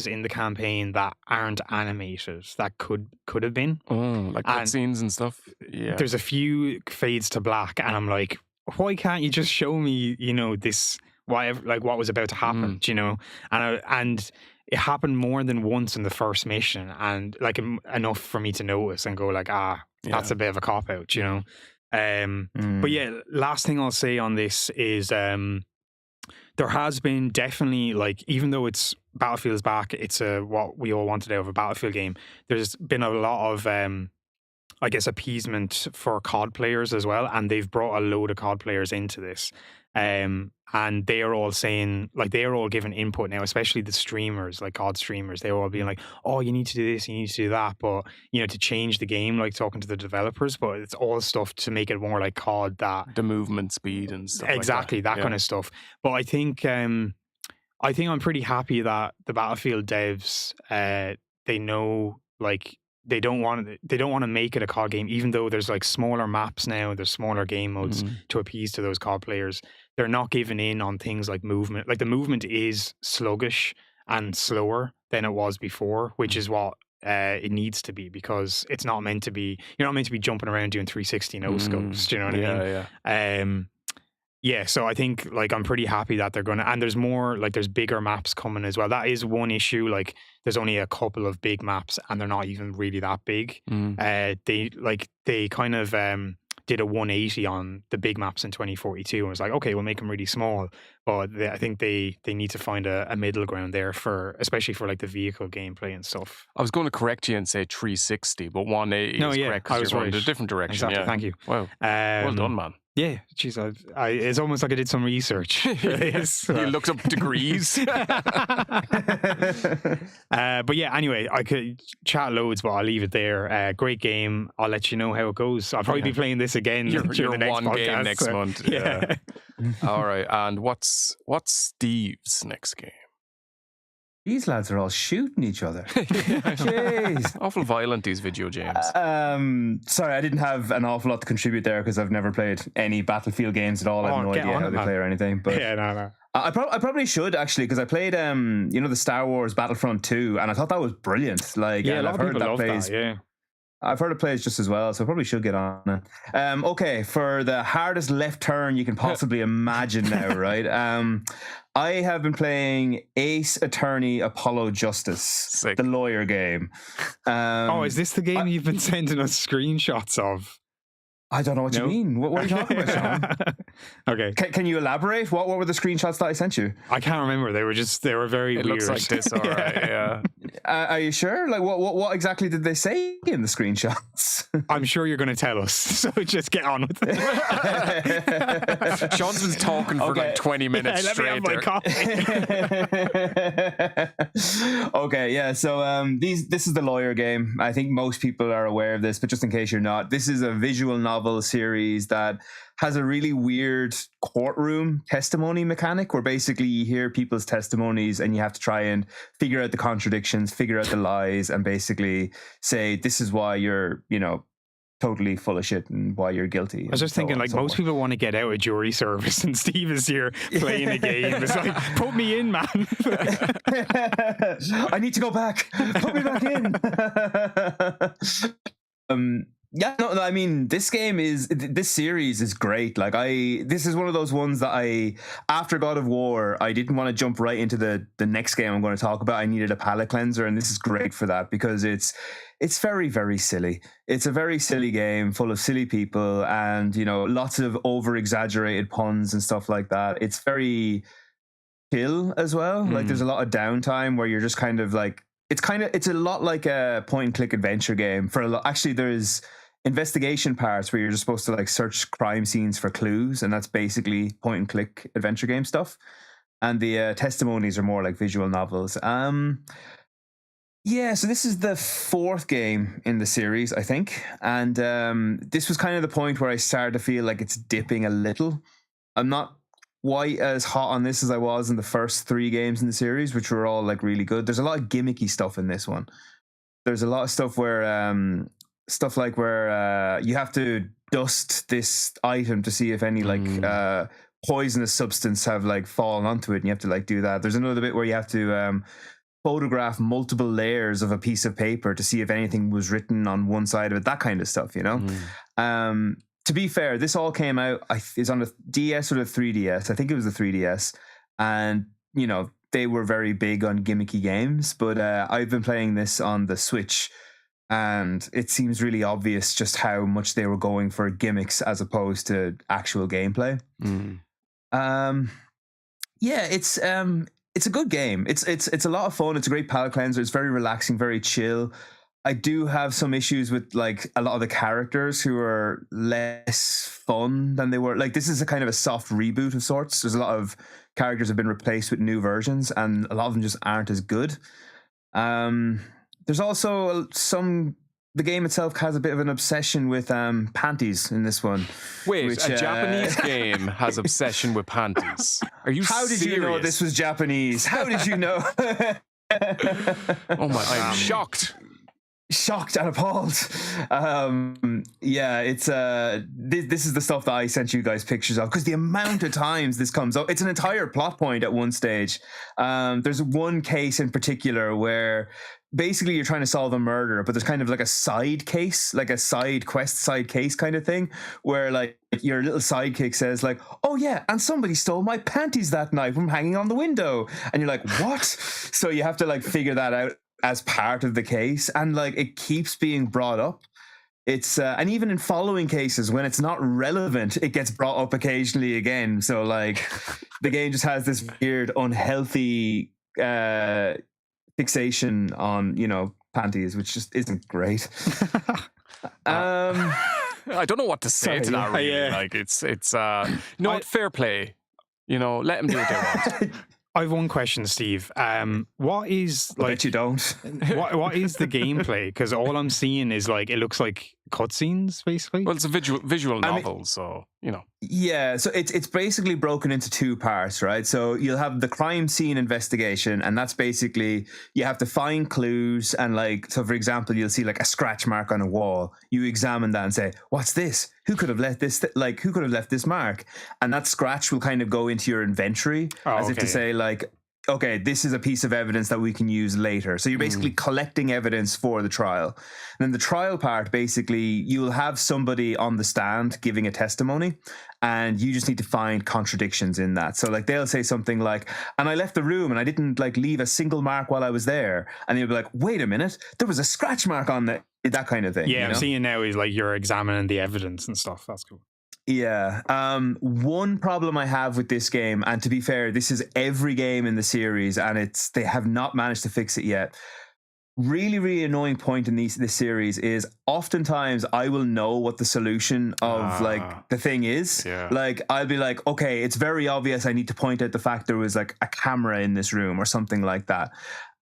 in the campaign that aren't animated that could have been. Like cutscenes and stuff. Yeah. There's a few fades to black, and I'm like, why can't you just show me, this, what was about to happen, and it happened more than once in the first mission, and like enough for me to notice and go like, that's a bit of a cop out, But last thing I'll say on this is there has been definitely, like, even though it's Battlefield's back, it's what we all wanted out of a Battlefield game. There's been a lot of I guess appeasement for COD players as well, and they've brought a load of COD players into this. And they are all saying, like, they are all giving input now, especially the streamers, like COD streamers. They're all being like, oh, you need to do this, you need to do that, but to change the game, like talking to the developers. But it's all stuff to make it more like COD, that the movement speed and stuff. Exactly, that kind of stuff. But I think I'm pretty happy that the Battlefield devs, they know, like, they don't want to make it a COD game, even though there's like smaller maps now, there's smaller game modes to appease to those COD players. They're not giving in on things like movement. Like, the movement is sluggish and slower than it was before, which is what it needs to be, because it's not meant to be. You're not meant to be jumping around doing 360 no scopes. Do you know what I mean? Yeah. So I think, like, I'm pretty happy that they're gonna, and there's more, like, there's bigger maps coming as well. That is one issue. Like, there's only a couple of big maps, and they're not even really that big. They kind of did a 180 on the big maps in 2042, and was like, okay, we'll make them really small. But I think they need to find a middle ground there, especially for like the vehicle gameplay and stuff. I was going to correct you and say 360, but 180 is correct, because you're going in a different direction. Exactly, thank you. Wow. Well done, man. Yeah, geez, it's almost like I did some research for this. You looked up degrees. But yeah, anyway, I could chat loads, but I'll leave it there. Great game. I'll let you know how it goes. I'll probably be playing this again during the next one podcast, game next month. Yeah. All right. And what's Steve's next game? These lads are all shooting each other. Jeez. Awful violent, these video games. Sorry, I didn't have an awful lot to contribute there, because I've never played any Battlefield games at all. I have no idea how they play or anything. But no. I probably should, actually, because I played the Star Wars Battlefront 2, and I thought that was brilliant. Like, a lot of people love that. Yeah. I've heard it plays just as well, so I probably should get on it. Okay, for the hardest left turn you can possibly imagine now, right? I have been playing Ace Attorney Apollo Justice, Sick. The lawyer game. Is this the game you've been sending us screenshots of? I don't know what you mean. What are you talking about, Sean? Okay. Can you elaborate? What were the screenshots that I sent you? I can't remember. They were very weird. It looks like this, all right, yeah. Are you sure? Like, what exactly did they say in the screenshots? I'm sure you're going to tell us, so just get on with it. Sean's been talking for like 20 minutes straight. Let me have my coffee. Okay, yeah, so this is the lawyer game. I think most people are aware of this, but just in case you're not, this is a visual novel series that has a really weird courtroom testimony mechanic, where basically you hear people's testimonies and you have to try and figure out the contradictions, figure out the lies, and basically say, this is why you're, totally full of shit and why you're guilty. I was just thinking, like, most people want to get out of jury service, and Steve is here playing a game. It's like, put me in, man. I need to go back. Put me back in. Yeah, no, I mean, this series is great. Like, this is one of those ones that after God of War, I didn't want to jump right into the next game I'm going to talk about. I needed a palate cleanser, and this is great for that because it's very, very silly. It's a very silly game full of silly people and, you know, lots of over-exaggerated puns and stuff like that. It's very chill as well. Like, there's a lot of downtime where you're just kind of like, it's a lot like a point-and-click adventure game. Actually, there's investigation parts where you're just supposed to like search crime scenes for clues, and that's basically point and click adventure game stuff. And the testimonies are more like visual novels. Yeah, so this is the 4th game in the series, I think, and this was kind of the point where I started to feel like it's dipping a little. I'm not quite as hot on this as I was in the first 3 games in the series, which were all like really good. There's a lot of gimmicky stuff in this one. There's a lot of stuff where you have to dust this item to see if any like poisonous substance have like fallen onto it, and you have to like do that. There's another bit where you have to photograph multiple layers of a piece of paper to see if anything was written on one side of it, that kind of stuff, you know. To be fair, this all came out is on the DS or the 3DS. I think it was the 3DS, and you know, they were very big on gimmicky games, but I've been playing this on the Switch, and it seems really obvious just how much they were going for gimmicks as opposed to actual gameplay. Yeah, it's a good game. It's a lot of fun. It's a great palate cleanser. It's very relaxing, very chill. I do have some issues with like a lot of the characters who are less fun than they were. Like, this is a kind of a soft reboot of sorts. There's a lot of characters have been replaced with new versions, and a lot of them just aren't as good. There's also the game itself has a bit of an obsession with panties in this one. Wait, a Japanese game has obsession with panties? Are you How did serious? you know this was Japanese? How did you know? Oh my, I'm shocked. Shocked and appalled. Yeah, it's this is the stuff that I sent you guys pictures of, because the amount of times this comes up, it's an entire plot point at one stage. There's one case in particular where basically you're trying to solve a murder, but there's kind of like a side case, like a side quest, side case kind of thing, where like your little sidekick says like, oh yeah, and somebody stole my panties that night from hanging on the window, and you're like, what? So you have to like figure that out as part of the case, and like it keeps being brought up. It's and even in following cases, when it's not relevant, it gets brought up occasionally again. So like the game just has this weird unhealthy fixation on, you know, panties, which just isn't great. I don't know what to say to that, really. Like it's not fair play. You know, let them do what they want. I have one question, Steve. What is like? I bet you don't. What is the gameplay? Because all I'm seeing is like, it looks like cutscenes, basically. Well, it's a visual novel, so you know. Yeah, so it's basically broken into 2 parts, right? So you'll have the crime scene investigation, and that's basically you have to find clues, and like, so for example, you'll see like a scratch mark on a wall. You examine that and say, "What's this? Who could have left this? Who could have left this mark?" And that scratch will kind of go into your inventory, as if to say like, okay, this is a piece of evidence that we can use later. So you're basically collecting evidence for the trial. And then the trial part, basically, you'll have somebody on the stand giving a testimony, and you just need to find contradictions in that. So like they'll say something like, and I left the room and I didn't like leave a single mark while I was there. And you'll be like, wait a minute, there was a scratch mark on that kind of thing. Yeah, you know? I'm seeing now is like you're examining the evidence and stuff. That's cool. Yeah. One problem I have with this game, and to be fair, this is every game in the series, and they have not managed to fix it yet. Really, really annoying point in this series is oftentimes I will know what the solution of like the thing is. Yeah. Like I'll be like, okay, it's very obvious. I need to point out the fact there was like a camera in this room or something like that.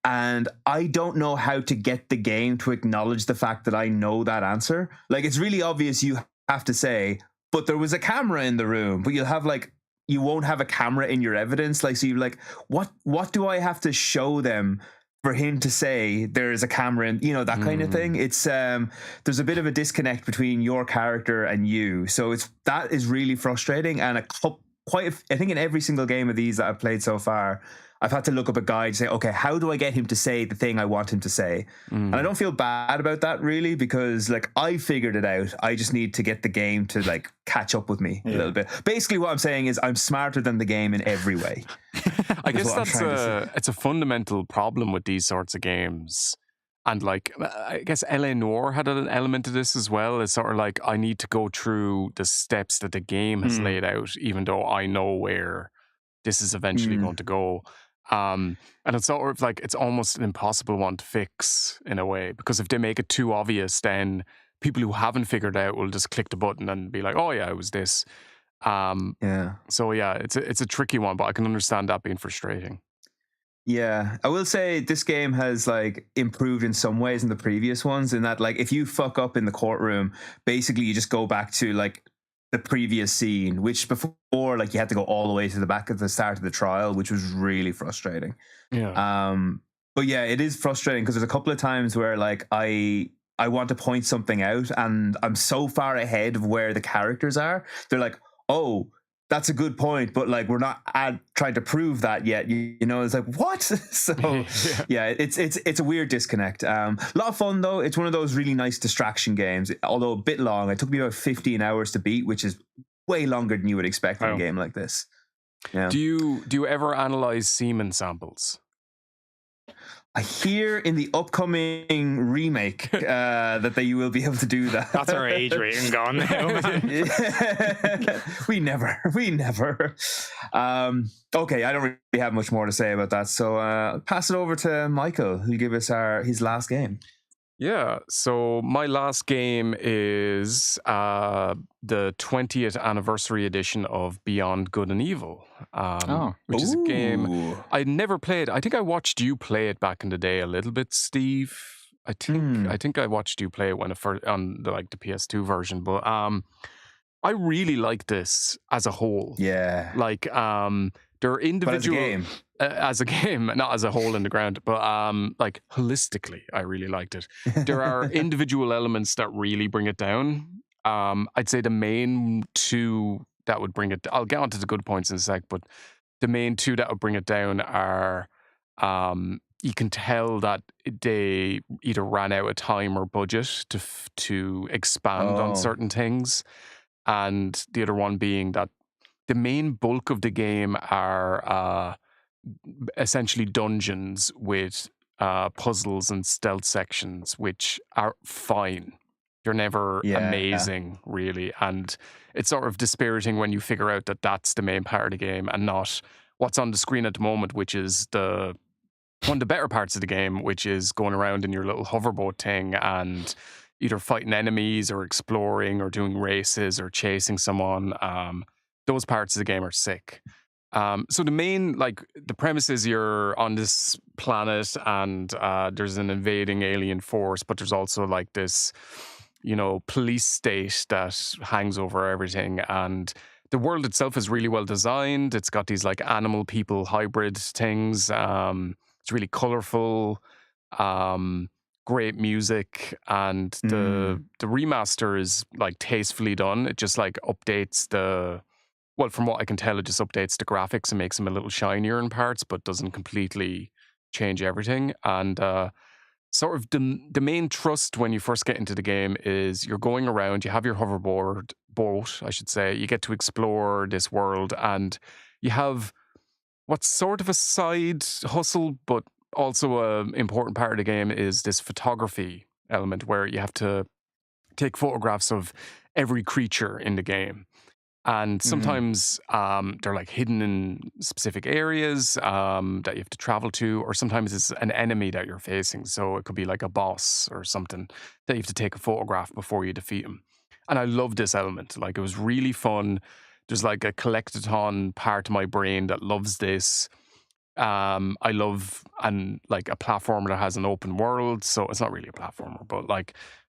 And I don't know how to get the game to acknowledge the fact that I know that answer. Like, it's really obvious you have to say, but there was a camera in the room, but you won't have a camera in your evidence. Like, so you're like, what do I have to show them for him to say there's a camera in, you know, that kind of thing. It's there's a bit of a disconnect between your character and you, so that is really frustrating. And I think in every single game of these that I've played so far, I've had to look up a guide to say, okay, how do I get him to say the thing I want him to say? And I don't feel bad about that really, because like I figured it out. I just need to get the game to like catch up with me a little bit. Basically what I'm saying is I'm smarter than the game in every way. I guess it's a fundamental problem with these sorts of games. And like, I guess L.A. Noire had an element of this as well. It's sort of like, I need to go through the steps that the game has laid out, even though I know where this is eventually going to go. And it's sort of like, it's almost an impossible one to fix in a way, because if they make it too obvious, then people who haven't figured it out will just click the button and be like, oh yeah, it was this. So yeah, it's a tricky one, but I can understand that being frustrating. Yeah, I will say this game has like improved in some ways in the previous ones, in that like if you fuck up in the courtroom, basically you just go back to like the previous scene, which before like you had to go all the way to the back at the start of the trial, which was really frustrating. Yeah. But yeah, it is frustrating because there's a couple of times where like I want to point something out and I'm so far ahead of where the characters are. They're like, oh, that's a good point, but like we're not trying to prove that yet. You know, it's like what? So yeah, it's a weird disconnect. A lot of fun though. It's one of those really nice distraction games, although a bit long. It took me about 15 hours to beat, which is way longer than you would expect in a game like this. Yeah. Do you ever analyze semen samples? I hear in the upcoming remake that you will be able to do that. That's our age rating gone now, man. We never. Okay, I don't really have much more to say about that. So pass it over to Michael, who'll give us his last game. Yeah, so my last game is the 20th anniversary edition of Beyond Good and Evil, which is a game I never played. I think I watched you play it back in the day a little bit, Steve. I think I watched you play it when on the PS2 version, but I really like this as a whole. Yeah, like there are individual. But as a game. As a game, not as a hole in the ground, but like holistically, I really liked it. There are individual elements that really bring it down. I'd say the main two that would bring it, I'll get onto the good points in a sec, but the main two that would bring it down are you can tell that they either ran out of time or budget to expand on certain things. And the other one being that the main bulk of the game are essentially dungeons with puzzles and stealth sections, which are fine. They're never amazing, really. And it's sort of dispiriting when you figure out that that's the main part of the game and not what's on the screen at the moment, which is one of the better parts of the game, which is going around in your little hoverboard thing and either fighting enemies or exploring or doing races or chasing someone. Those parts of the game are sick. So the main, the premise is you're on this planet and there's an invading alien force, but there's also this, police state that hangs over everything. And the world itself is really well designed. It's got these animal people hybrid things. It's really colorful, great music, and the remaster is tastefully done. It just updates from what I can tell, it just updates the graphics and makes them a little shinier in parts, but doesn't completely change everything. And sort of the main thrust when you first get into the game is you're going around, you have your boat, I should say, you get to explore this world, and you have what's sort of a side hustle, but also an important part of the game is this photography element where you have to take photographs of every creature in the game. And sometimes they're hidden in specific areas that you have to travel to, or sometimes it's an enemy that you're facing. So it could be a boss or something that you have to take a photograph before you defeat him. And I love this element. It was really fun. There's a collectathon part of my brain that loves this. I love a platformer that has an open world. So it's not really a platformer, but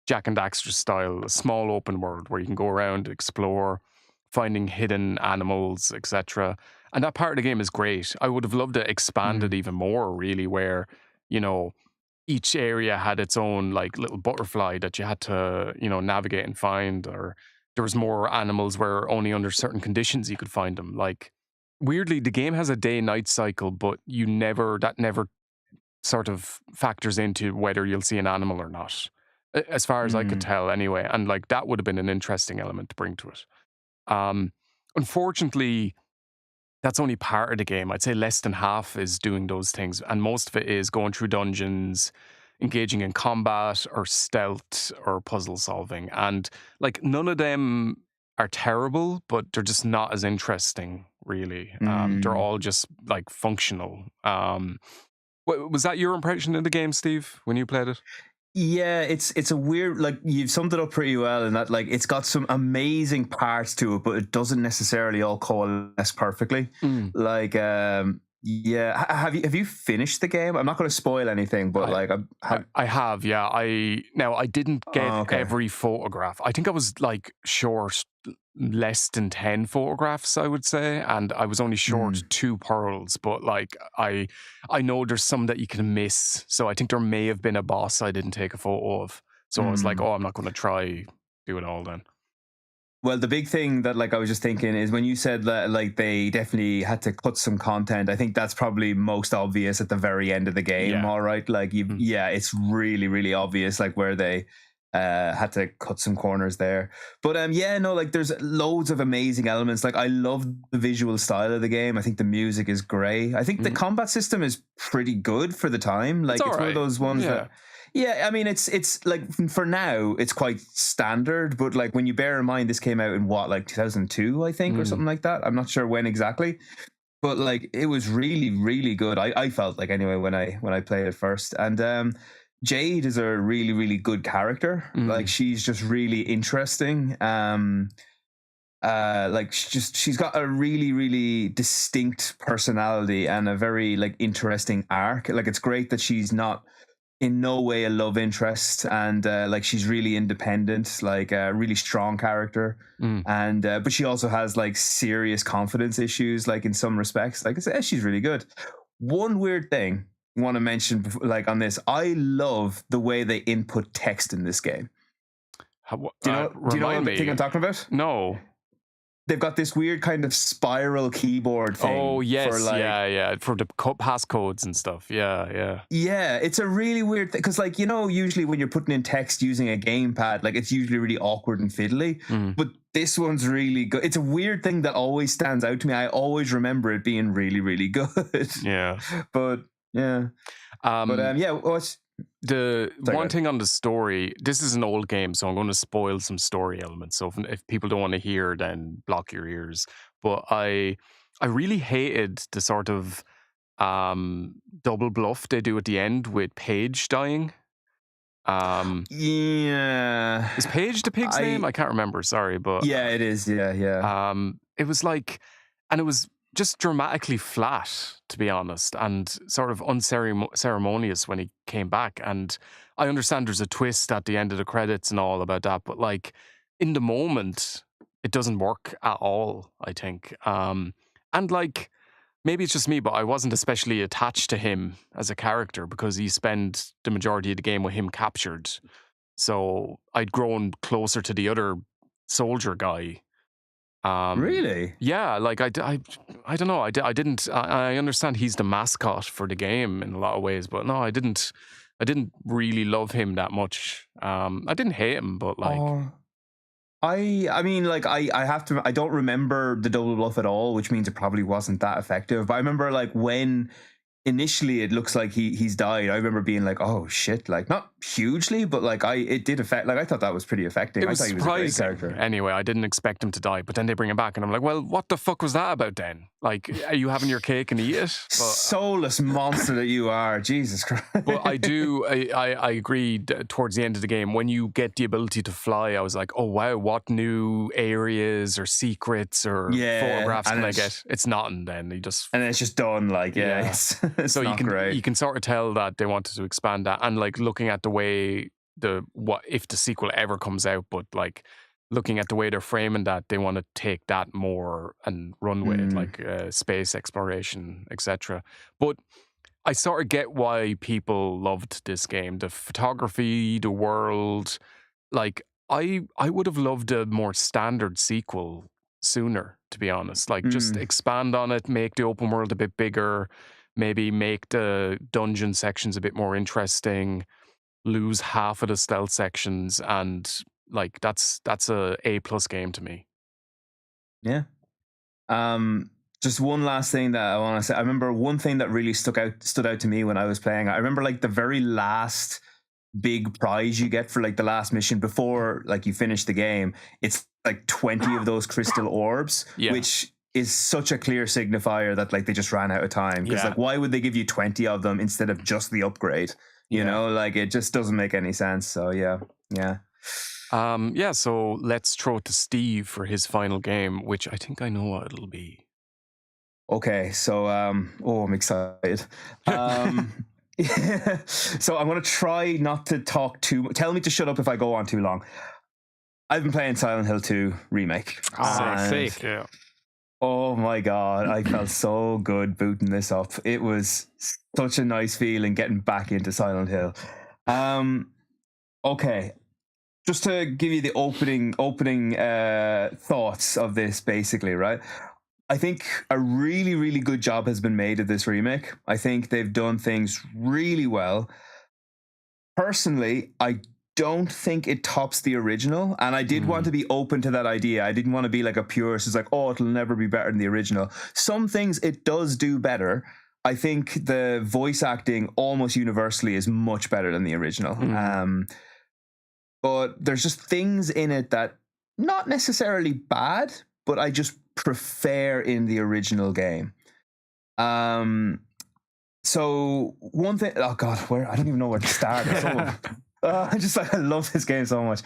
Jak and Daxter style, a small open world where you can go around, explore, finding hidden animals, etc. And that part of the game is great. I would have loved to expand it even more, really, where you know, each area had its own like little butterfly that you had to, you know, navigate and find, or there was more animals where only under certain conditions you could find them. Like weirdly, the game has a day-night cycle, but that never sort of factors into whether you'll see an animal or not, as far as I could Mm. tell anyway. And like that would have been an interesting element to bring to it. Unfortunately, that's only part of the game. I'd say less than half is doing those things, and most of it is going through dungeons, engaging in combat or stealth or puzzle solving. And like none of them are terrible, but they're just not as interesting, really. They're all just like functional. Was that your impression of the game, Steve, when you played it? Yeah, it's a weird, like, you've summed it up pretty well in that, like, it's got some amazing parts to it, but it doesn't necessarily all coalesce perfectly. Like, yeah, have you finished the game? I'm not going to spoil anything, but I have, yeah. I didn't get okay. every photograph. I think I was like short less than 10 photographs, I would say, and I was only short 2 pearls, but like I know there's some that you can miss, so I think there may have been a boss I didn't take a photo of, so I was like, oh, I'm not going to try do it all then. Well, the big thing that, like, I was just thinking is when you said that, like, they definitely had to cut some content, I think that's probably most obvious at the very end of the game. Yeah. All right, like, yeah, it's really, really obvious, like, where they had to cut some corners there. But yeah, no, like, there's loads of amazing elements. Like, I love the visual style of the game. I think the music is great. I think the combat system is pretty good for the time. Like, it's one of those ones that. Yeah, I mean, it's like, for now, it's quite standard, but like when you bear in mind this came out in what, like 2002, I think, or something like that. I'm not sure when exactly, but like it was really, really good. I felt like, anyway, when I played it first. And Jade is a really, really good character. Like, she's just really interesting. Like, she's got a really, really distinct personality and a very, like, interesting arc. Like, it's great that she's not in no way a love interest, and like, she's really independent, like a really strong character. And but she also has like serious confidence issues, like, in some respects. Like I said, she's really good. One weird thing I want to mention, like, on this, I love the way they input text in this game. Do you know what thing I'm talking about? No. They've got this weird kind of spiral keyboard thing. Oh, yes, for, like, yeah, for the passcodes and stuff. Yeah. Yeah, it's a really weird thing, because, like, you know, usually when you're putting in text using a gamepad, like, it's usually really awkward and fiddly, but this one's really good. It's a weird thing that always stands out to me. I always remember it being really, really good. Yeah. But yeah. Yeah, what's the one thing on the story, this is an old game, so I'm going to spoil some story elements. So if people don't want to hear, then block your ears. But I really hated the sort of double bluff they do at the end with Paige dying. Yeah. Is Paige the pig's name? I can't remember. Sorry, but yeah, it is. Yeah. It was like, and it was just dramatically flat, to be honest, and sort of unceremonious when he came back. And I understand there's a twist at the end of the credits and all about that, but like in the moment, it doesn't work at all, I think. And like, maybe it's just me, but I wasn't especially attached to him as a character because you spend the majority of the game with him captured. So I'd grown closer to the other soldier guy. Really? Yeah, like I don't know. I didn't. I understand he's the mascot for the game in a lot of ways, but no, I didn't really love him that much. I didn't hate him, but like. I mean, like, I have to, I don't remember the double bluff at all, which means it probably wasn't that effective. But I remember, like, when initially it looks like he's died, I remember being like, oh shit, like, not hugely, but like, it did affect, like, I thought that was pretty effective. It was I thought surprising. He was a great character. Anyway, I didn't expect him to die, but then they bring him back and I'm like, well, what the fuck was that about then? Like, are you having your cake and eat it? But, soulless monster that you are, Jesus Christ. But I agreed towards the end of the game, when you get the ability to fly, I was like, oh wow, what new areas or secrets or photographs can I get? It's nothing then. And it's just done, like, it's so not great. You can sort of tell that they wanted to expand that, and like looking at the way what if the sequel ever comes out, but like looking at the way they're framing that, they want to take that more and run with it, like space exploration, etc. But I sort of get why people loved this game. The photography, the world. Like, I would have loved a more standard sequel sooner, to be honest. Like, just expand on it, make the open world a bit bigger, maybe make the dungeon sections a bit more interesting, lose half of the stealth sections, and like that's a A+ game to me. Yeah. Just one last thing that I want to say. I remember one thing that really stood out to me when I was playing. I remember like the very last big prize you get for like the last mission before like you finish the game. It's like 20 of those crystal orbs, which is such a clear signifier that like they just ran out of time. Because like, why would they give you 20 of them instead of just the upgrade? You know, like it just doesn't make any sense. So yeah. So let's throw it to Steve for his final game, which I think I know what it'll be. Okay, so I'm excited. So I'm gonna try not to talk too much. Tell me to shut up if I go on too long. I've been playing Silent Hill 2 remake. Sick. Yeah. Oh my god, I felt so good booting this up. It was such a nice feeling getting back into Silent Hill. Okay, just to give you the opening thoughts of this, basically, right? I think a really, really good job has been made of this remake. I think they've done things really well. Personally, I don't think it tops the original, and I did want to be open to that idea. I didn't want to be like a purist. It's like, oh, it'll never be better than the original. Some things it does do better. I think the voice acting almost universally is much better than the original. But there's just things in it that not necessarily bad, but I just prefer in the original game. So one thing, oh god, where I don't even know where to start. I love this game so much.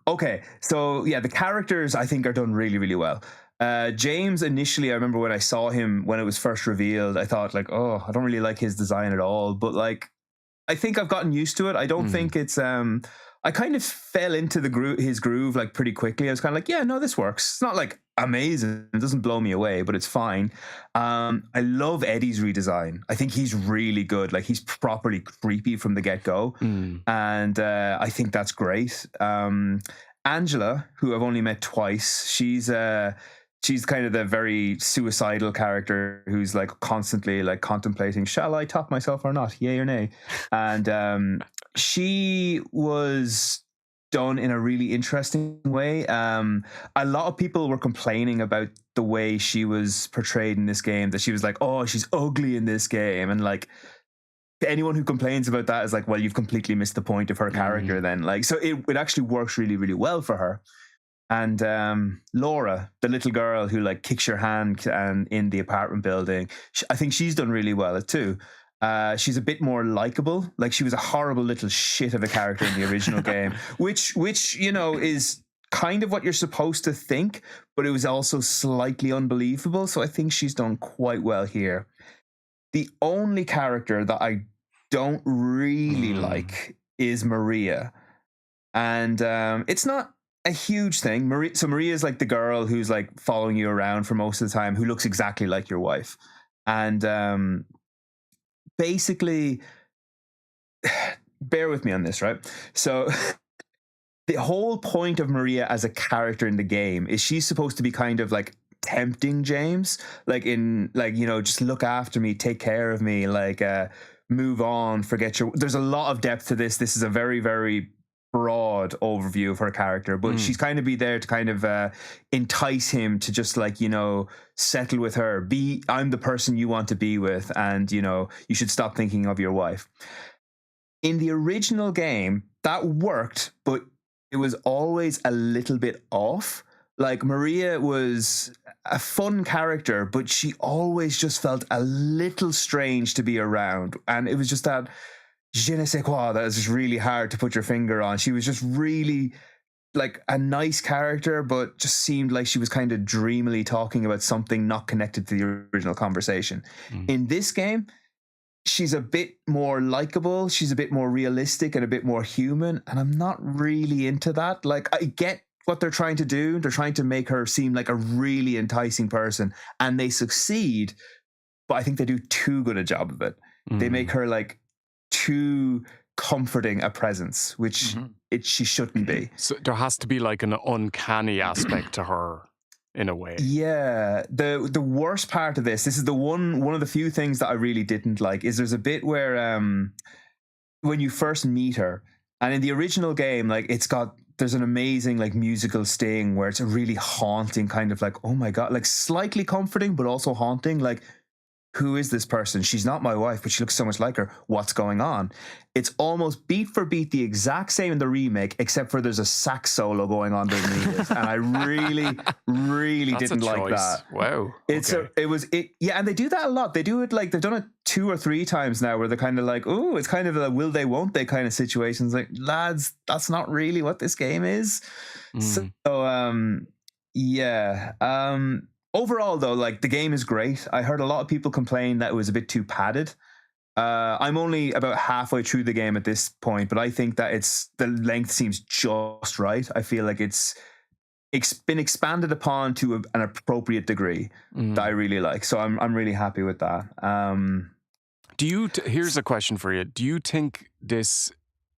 Okay, so yeah, the characters I think are done really, really well. James, initially, I remember when I saw him when it was first revealed, I thought like, oh, I don't really like his design at all. But like, I think I've gotten used to it. I don't think it's I kind of fell into his groove like pretty quickly. I was kind of like, yeah, no, this works. It's not like amazing. It doesn't blow me away, but it's fine. I love Eddie's redesign. I think he's really good. Like he's properly creepy from the get-go. And I think that's great. Angela, who I've only met twice, she's kind of the very suicidal character who's like constantly like contemplating, shall I top myself or not? Yay or nay? And she was done in a really interesting way. A lot of people were complaining about the way she was portrayed in this game, that she was like, oh, she's ugly in this game. And like, anyone who complains about that is like, well, you've completely missed the point of her character then. Like, so it actually works really, really well for her. And Laura, the little girl who like kicks your hand and in the apartment building, I think she's done really well too. She's a bit more likable. Like she was a horrible little shit of a character in the original game, which you know is kind of what you're supposed to think, but it was also slightly unbelievable. So I think she's done quite well here. The only character that I don't really like is Maria, and it's not a huge thing. Maria is like the girl who's like following you around for most of the time, who looks exactly like your wife, and basically, bear with me on this, right? So the whole point of Maria as a character in the game is she's supposed to be kind of like tempting James, like in like, you know, just look after me, take care of me, like move on, forget your. There's a lot of depth to this. This is a very, very broad overview of her character, but she's kind of be there to kind of entice him to just like, you know, settle with her, I'm the person you want to be with, and you know, you should stop thinking of your wife. In the original game that worked, but it was always a little bit off. Like Maria was a fun character, but she always just felt a little strange to be around, and it was just that je ne sais quoi that is just really hard to put your finger on. She was just really like a nice character, but just seemed like she was kind of dreamily talking about something not connected to the original conversation. In this game, she's a bit more likable, she's a bit more realistic and a bit more human, and I'm not really into that. Like, I get what they're trying to do. They're trying to make her seem like a really enticing person, and they succeed. but I think they do too good a job of it. They make her like too comforting a presence, which she shouldn't be. So there has to be like an uncanny aspect to her in a way. Yeah. The worst part of this is the one of the few things that I really didn't like, is there's a bit where when you first meet her, and in the original game, like there's an amazing like musical sting where it's a really haunting kind of like, oh my God, like slightly comforting, but also haunting. Like, who is this person? She's not my wife, but she looks so much like her. What's going on? It's almost beat for beat the exact same in the remake, except for there's a sax solo going on underneath it. And I really, really didn't like that. Wow. Yeah, and they do that a lot. They do it like they've done it 2 or 3 times now, where they're kind of like, oh, it's kind of a will they, won't they kind of situations. Like, lads, that's not really what this game is. So, yeah. Overall, though, like the game is great. I heard a lot of people complain that it was a bit too padded. I'm only about halfway through the game at this point, but I think that the length seems just right. I feel like it's been expanded upon to an appropriate degree that I really like. So I'm really happy with that. Here's a question for you. Do you think this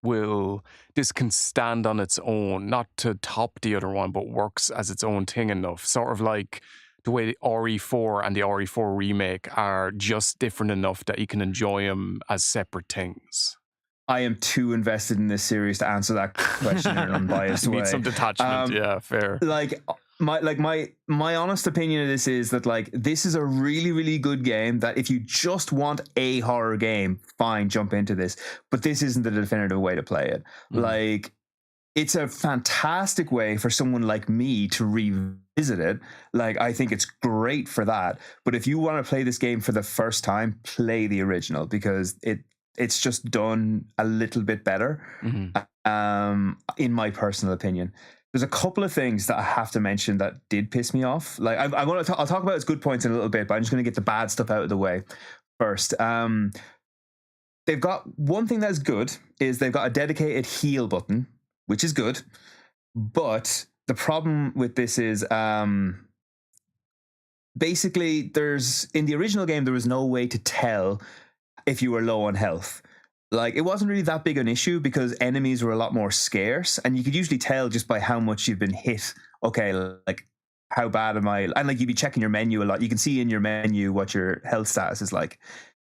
can stand on its own, not to top the other one, but works as its own thing enough? Sort of like the way the RE4 and the RE4 remake are just different enough that you can enjoy them as separate things. I am too invested in this series to answer that question in an unbiased way. Need some detachment. Yeah, fair. Like my honest opinion of this is that like this is a really, really good game that if you just want a horror game, fine, jump into this. But this isn't the definitive way to play it. Like, it's a fantastic way for someone like me to revisit it. Like, I think it's great for that. But if you want to play this game for the first time, play the original, because it's just done a little bit better, in my personal opinion. There's a couple of things that I have to mention that did piss me off. Like, I'll talk about its good points in a little bit, but I'm just going to get the bad stuff out of the way first. They've got one thing that's good, is they've got a dedicated heal button, which is good. But the problem with this is basically in the original game, there was no way to tell if you were low on health. Like, it wasn't really that big an issue because enemies were a lot more scarce, and you could usually tell just by how much you've been hit. Okay, like, how bad am I? And like, you'd be checking your menu a lot. You can see in your menu what your health status is like.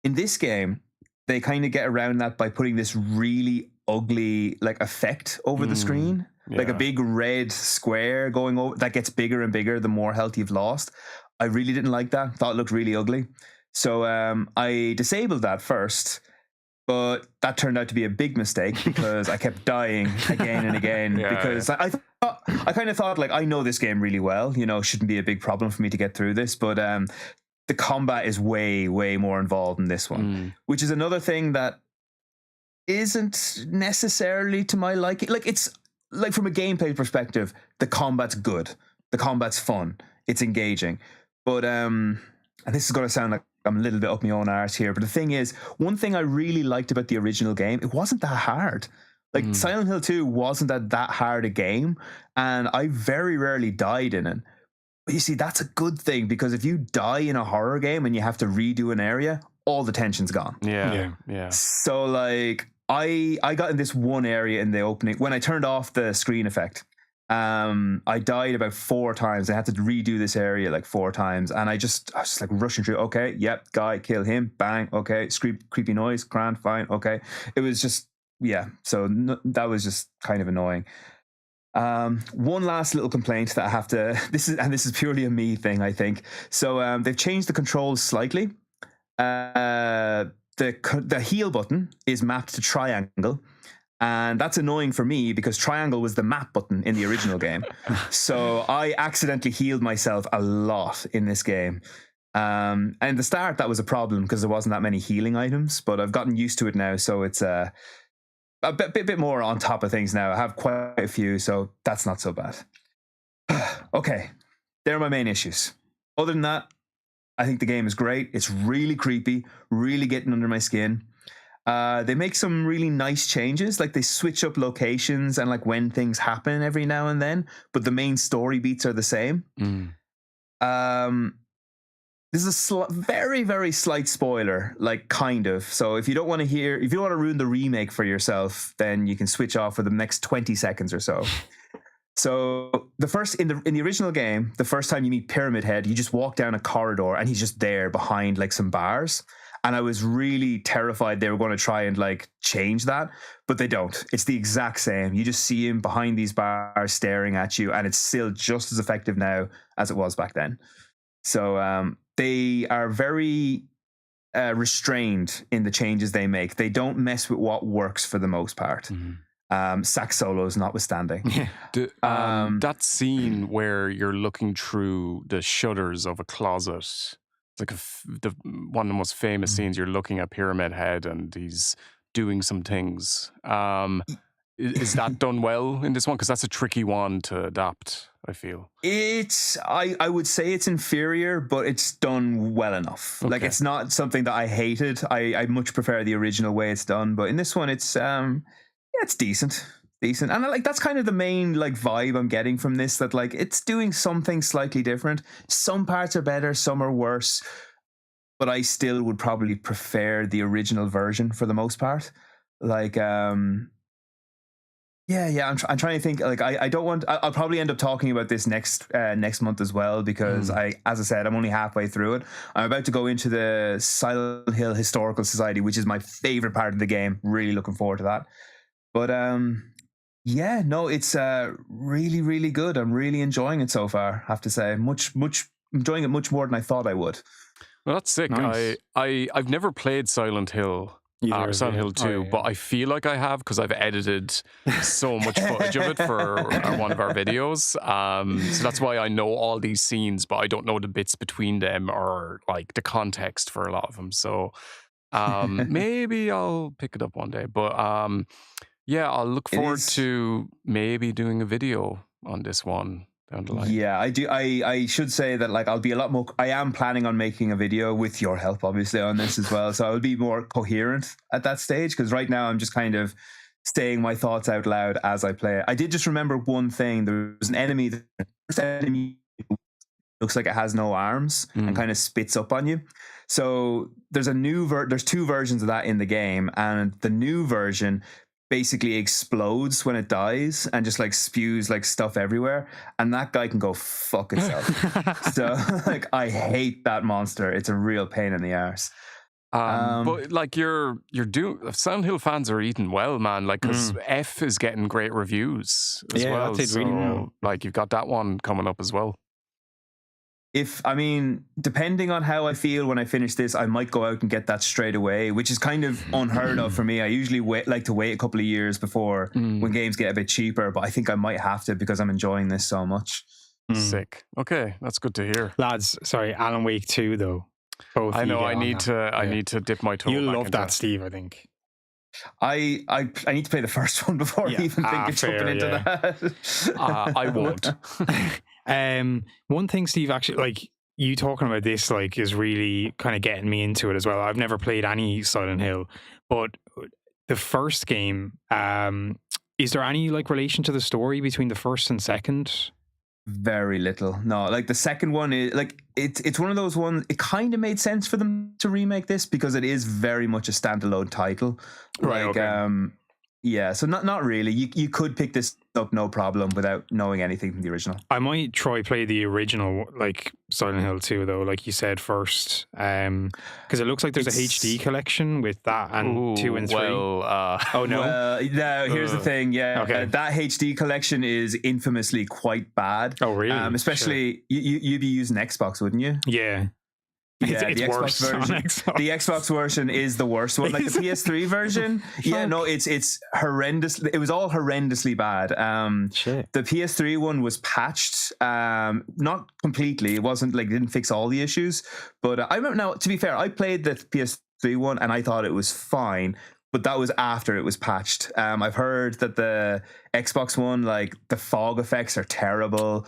In this game, they kind of get around that by putting this really ugly like effect over the screen, like a big red square going over that gets bigger and bigger the more health you've lost. I really didn't like that. Thought it looked really ugly. So I disabled that first, but that turned out to be a big mistake because I kept dying again and again because I kind of thought like, I know this game really well, shouldn't be a big problem for me to get through this, but the combat is way, way more involved in this one, which is another thing that isn't necessarily to my liking. Like, it's like, from a gameplay perspective, the combat's good, the combat's fun, it's engaging, but and this is going to sound like I'm a little bit up my own arse here, but the thing is, one thing I really liked about the original game, it wasn't that hard. Like, Silent Hill 2 wasn't that hard a game, and I very rarely died in it. But you see, that's a good thing, because if you die in a horror game and you have to redo an area, all the tension's gone. Yeah. So like, I got in this one area in the opening when I turned off the screen effect. I died about 4 times. I had to redo this area like 4 times, and I was just like rushing through. Okay, yep, guy, kill him, bang. Okay, creepy noise, grand, fine. Okay, it was just So that was just kind of annoying. One last little complaint that I have to. This is purely a me thing, I think. So they've changed the controls slightly. The heal button is mapped to triangle, and that's annoying for me because triangle was the map button in the original game. So I accidentally healed myself a lot in this game. And at the start, that was a problem because there wasn't that many healing items, but I've gotten used to it now, so it's a bit more on top of things now. I have quite a few, so that's not so bad. Okay, they're my main issues. Other than that, I think the game is great. It's really creepy, really getting under my skin. They make some really nice changes, like they switch up locations and like when things happen every now and then, but the main story beats are the same. this is a very, very slight spoiler, like kind of. So if you don't want to ruin the remake for yourself, then you can switch off for the next 20 seconds or so. So in the original game, the first time you meet Pyramid Head, you just walk down a corridor and he's just there behind like some bars. And I was really terrified they were going to try and like change that, but they don't. It's the exact same. You just see him behind these bars staring at you, and it's still just as effective now as it was back then. So they are very restrained in the changes they make. They don't mess with what works for the most part. Sax solos notwithstanding. That scene where you're looking through the shutters of a closet, it's like one of the most famous scenes. You're looking at Pyramid Head and he's doing some things. Is that done well in this one? Because that's a tricky one to adapt, I feel. I would say it's inferior, but it's done well enough. Okay. Like, it's not something that I hated. I much prefer the original way it's done, but in this one it's decent. And like that's kind of the main like vibe I'm getting from this, that like it's doing something slightly different. Some parts are better, some are worse, but I still would probably prefer the original version for the most part. Like I'm trying to think. Like I don't want. I'll probably end up talking about this next month as well, because as I said, I'm only halfway through it. I'm about to go into the Silent Hill Historical Society, which is my favorite part of the game. Really looking forward to that. But it's really, really good. I'm really enjoying it so far, I have to say. Much enjoying it much more than I thought I would. Well, that's sick. Nice. I've never played Silent Hill. Silent Hill 2, but I feel like I have, because I've edited so much footage of it for one of our videos. So that's why I know all these scenes, but I don't know the bits between them or like the context for a lot of them. So maybe I'll pick it up one day. But I'll look forward to maybe doing a video on this one down the line. Yeah, I do. I should say that like I'll be a lot more. I am planning on making a video with your help, obviously, on this as well. So I'll be more coherent at that stage, because right now I'm just kind of saying my thoughts out loud as I play it. I did just remember one thing. There was an enemy. The first enemy looks like it has no arms and kind of spits up on you. So there's there's two versions of that in the game, and the new version basically explodes when it dies and just like spews like stuff everywhere, and that guy can go fuck itself. So like I hate that monster. It's a real pain in the arse. But like you're doing, Silent Hill fans are eating well, man. Like, because F is getting great reviews as well. That did really well. Like you've got that one coming up as well. Depending on how I feel when I finish this, I might go out and get that straight away, which is kind of unheard of for me. I usually like to wait a couple of years before when games get a bit cheaper, but I think I might have to, because I'm enjoying this so much. Sick. Okay, that's good to hear. Lads, sorry, Alan Wake 2 though. Both I know I need to dip my toe. You'll love that, Steve, I think. I need to play the first one before I even think of jumping into that. I won't. One thing, Steve, actually, like you talking about this, like, is really kind of getting me into it as well. I've never played any Silent Hill, but the first game, is there any like relation to the story between the first and second? Very little. No, like the second one is like it's one of those ones. It kind of made sense for them to remake this because it is very much a standalone title. Right. Like, okay. Yeah, so not really. You could pick this up no problem without knowing anything from the original. I might try play the original, like Silent Hill 2, though, like you said first, because it looks like there's a HD collection with that and 2 and 3. Well, oh no! No, here's the thing. Yeah, okay. That HD collection is infamously quite bad. Oh really? Especially you'd be using Xbox, wouldn't you? Yeah. Yeah, it's the worse Xbox version. The Xbox version is the worst one. Like the PS3 version, it's horrendous. It was all horrendously bad. The PS3 one was patched, not completely. It wasn't like, it didn't fix all the issues. But I remember, now, to be fair, I played the PS3 one and I thought it was fine. But that was after it was patched. I've heard that the Xbox one, like the fog effects are terrible.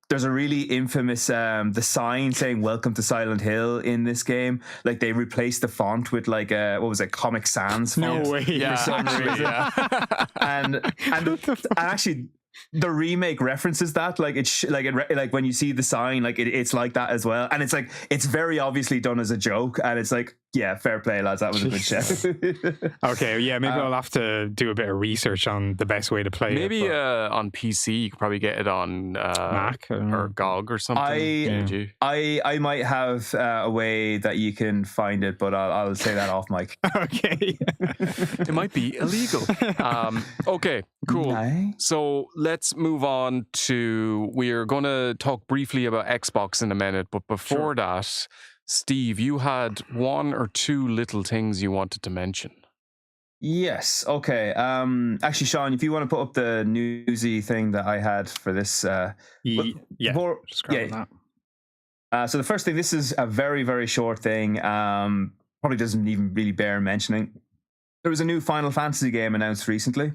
There's a really infamous the sign saying "Welcome to Silent Hill" in this game. Like they replaced the font with like what was it, Comic Sans font? No way! Yeah, for some reason. yeah. And actually, the remake references that, like like when you see the sign, like it's like that as well, and it's like it's very obviously done as a joke, and it's like, yeah, fair play, lads, that was a good shout. Okay, yeah, maybe I'll have to do a bit of research on the best way to play Maybe it. on PC, you could probably get it on Mac or GOG or something. I might have a way that you can find it, but I'll say that off mic. Okay. It might be illegal. Okay, cool. Nice. So let's move on to, we're going to talk briefly about Xbox in a minute, but before that, Steve, you had one or two little things you wanted to mention. Yes. Okay. Actually, Sean, if you want to put up the newsy thing that I had for this, just grab that. So the first thing, this is a very, very short thing. Probably doesn't even really bear mentioning. There was a new Final Fantasy game announced recently.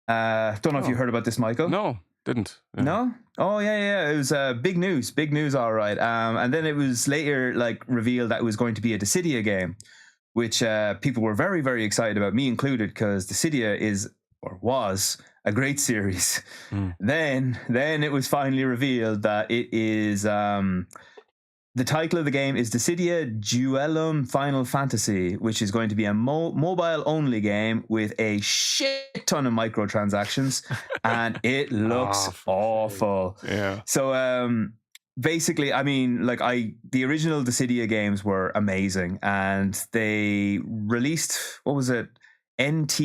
Don't know if you heard about this, Michael. No, didn't. Yeah. No? Oh, yeah. It was big news. Big news, all right. And then it was later like revealed that it was going to be a Dissidia game, which people were very, very excited about, me included, because Dissidia is, or was, a great series. Then it was finally revealed that it is... the title of the game is Dissidia Duellum Final Fantasy, which is going to be a mobile-only game with a shit ton of microtransactions, and it looks awful. Yeah. So basically, I mean, like the original Dissidia games were amazing, and they released, what was it, NT?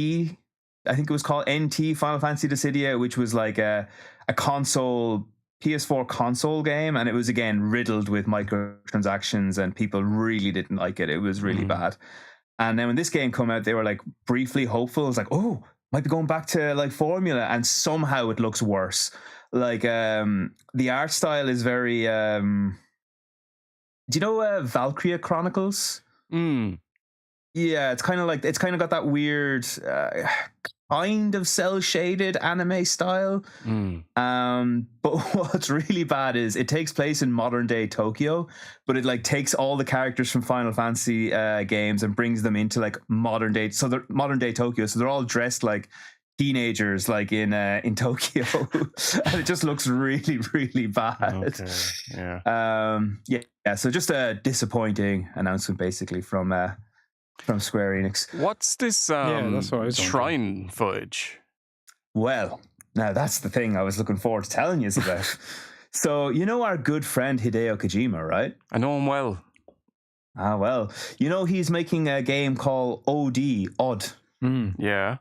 I think it was called NT Final Fantasy Dissidia, which was like a console. PS4 console game, and it was again riddled with microtransactions, and people really didn't like it. It was really bad. And then when this game came out, they were like briefly hopeful. It was like, oh, might be going back to like formula, and somehow it looks worse. Like the art style is very do you know Valkyria Chronicles? Yeah, it's kind of got that weird kind of cell shaded anime style. But what's really bad is it takes place in modern day Tokyo, but it like takes all the characters from Final Fantasy games and brings them into like modern day. So they're modern day Tokyo, so they're all dressed like teenagers, like in Tokyo, and it just looks really, really bad. Okay. Yeah. So just a disappointing announcement, basically, from Square Enix. What's this that's what I was shrine footage? Well, now that's the thing I was looking forward to telling you about. So, you know our good friend Hideo Kojima, right? I know him well. Ah, well, you know he's making a game called Odd. Yeah.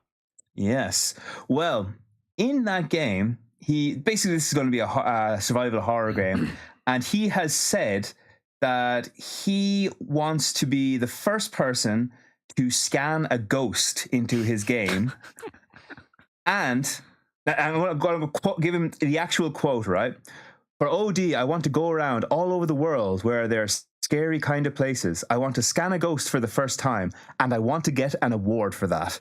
Yes. Well, in that game, this is going to be a survival horror game, and he has said that he wants to be the first person to scan a ghost into his game. And I'm going to give him the actual quote, right? For OD, I want to go around all over the world where there's scary kind of places. I want to scan a ghost for the first time, and I want to get an award for that.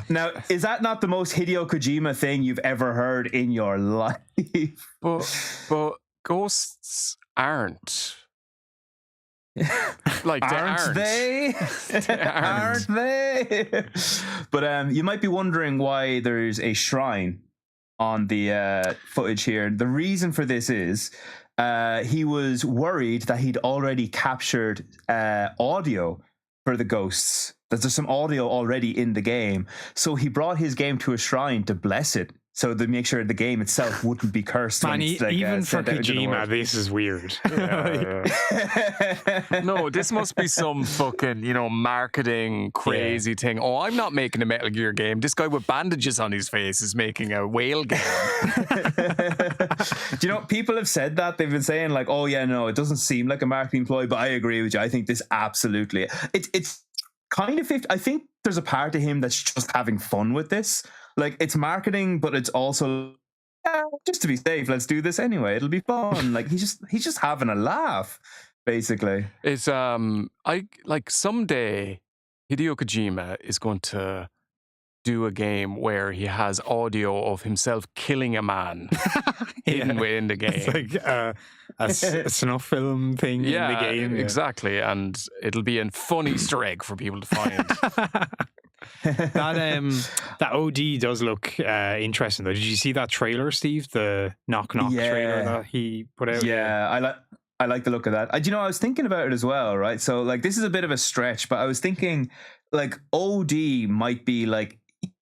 Now, is that not the most Hideo Kojima thing you've ever heard in your life? But ghosts aren't. Like, aren't they? Aren't they? But you might be wondering why there's a shrine on the footage here. The reason for this is he was worried that he'd already captured audio for the ghosts. That there's some audio already in the game. So he brought his game to a shrine to bless it, so to make sure the game itself wouldn't be cursed. Man, even for Kojima, this is weird. No, this must be some fucking, marketing crazy thing. Oh, I'm not making a Metal Gear game. This guy with bandages on his face is making a whale game. Do you know, people have said that. They've been saying like, oh yeah, no, it doesn't seem like a marketing ploy, but I agree with you. I think this absolutely, it's kind of 50. I think there's a part of him that's just having fun with this. Like, it's marketing, but it's also just to be safe. Let's do this anyway. It'll be fun. Like, he's just having a laugh, basically. It's someday Hideo Kojima is going to do a game where he has audio of himself killing a man hidden within the game. It's like a snuff film thing in the game. Exactly. And it'll be a fun Easter egg for people to find. That OD does look interesting though. Did you see that trailer, Steve? The Knock Knock trailer that he put out? Yeah, I like the look of that. I was thinking about it as well, right? So like this is a bit of a stretch, but I was thinking like OD might be like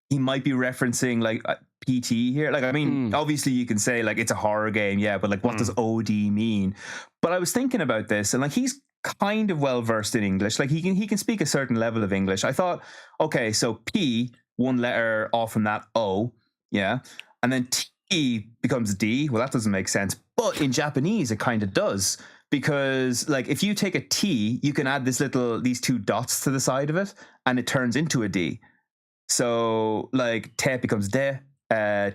he might be referencing like PT here. Like I mean, obviously you can say like it's a horror game, yeah, but like what does OD mean? But I was thinking about this and like he's kind of well versed in English. Like he can speak a certain level of English. I thought, okay, so P, one letter off from that O, yeah, and then T becomes D. Well, that doesn't make sense. But in Japanese, it kind of does, because like if you take a T, you can add these two dots to the side of it, and it turns into a D. So like te becomes de,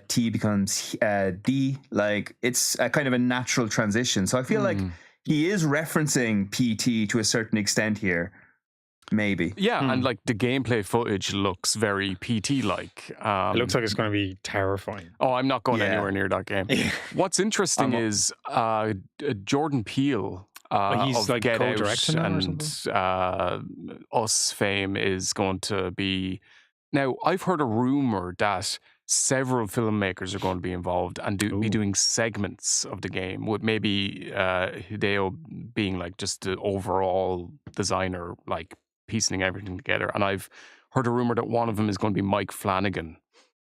T becomes D. Like it's a kind of a natural transition. So I feel like he is referencing PT to a certain extent here. Maybe. Yeah, and like the gameplay footage looks very PT-like. It looks like it's going to be terrifying. Oh, I'm not going anywhere near that game. What's interesting is Jordan Peele he's of like Get Out and Us fame is going to be... Now, I've heard a rumor that several filmmakers are going to be involved and be doing segments of the game, with maybe Hideo being like just the overall designer, like piecing everything together. And I've heard a rumor that one of them is going to be Mike Flanagan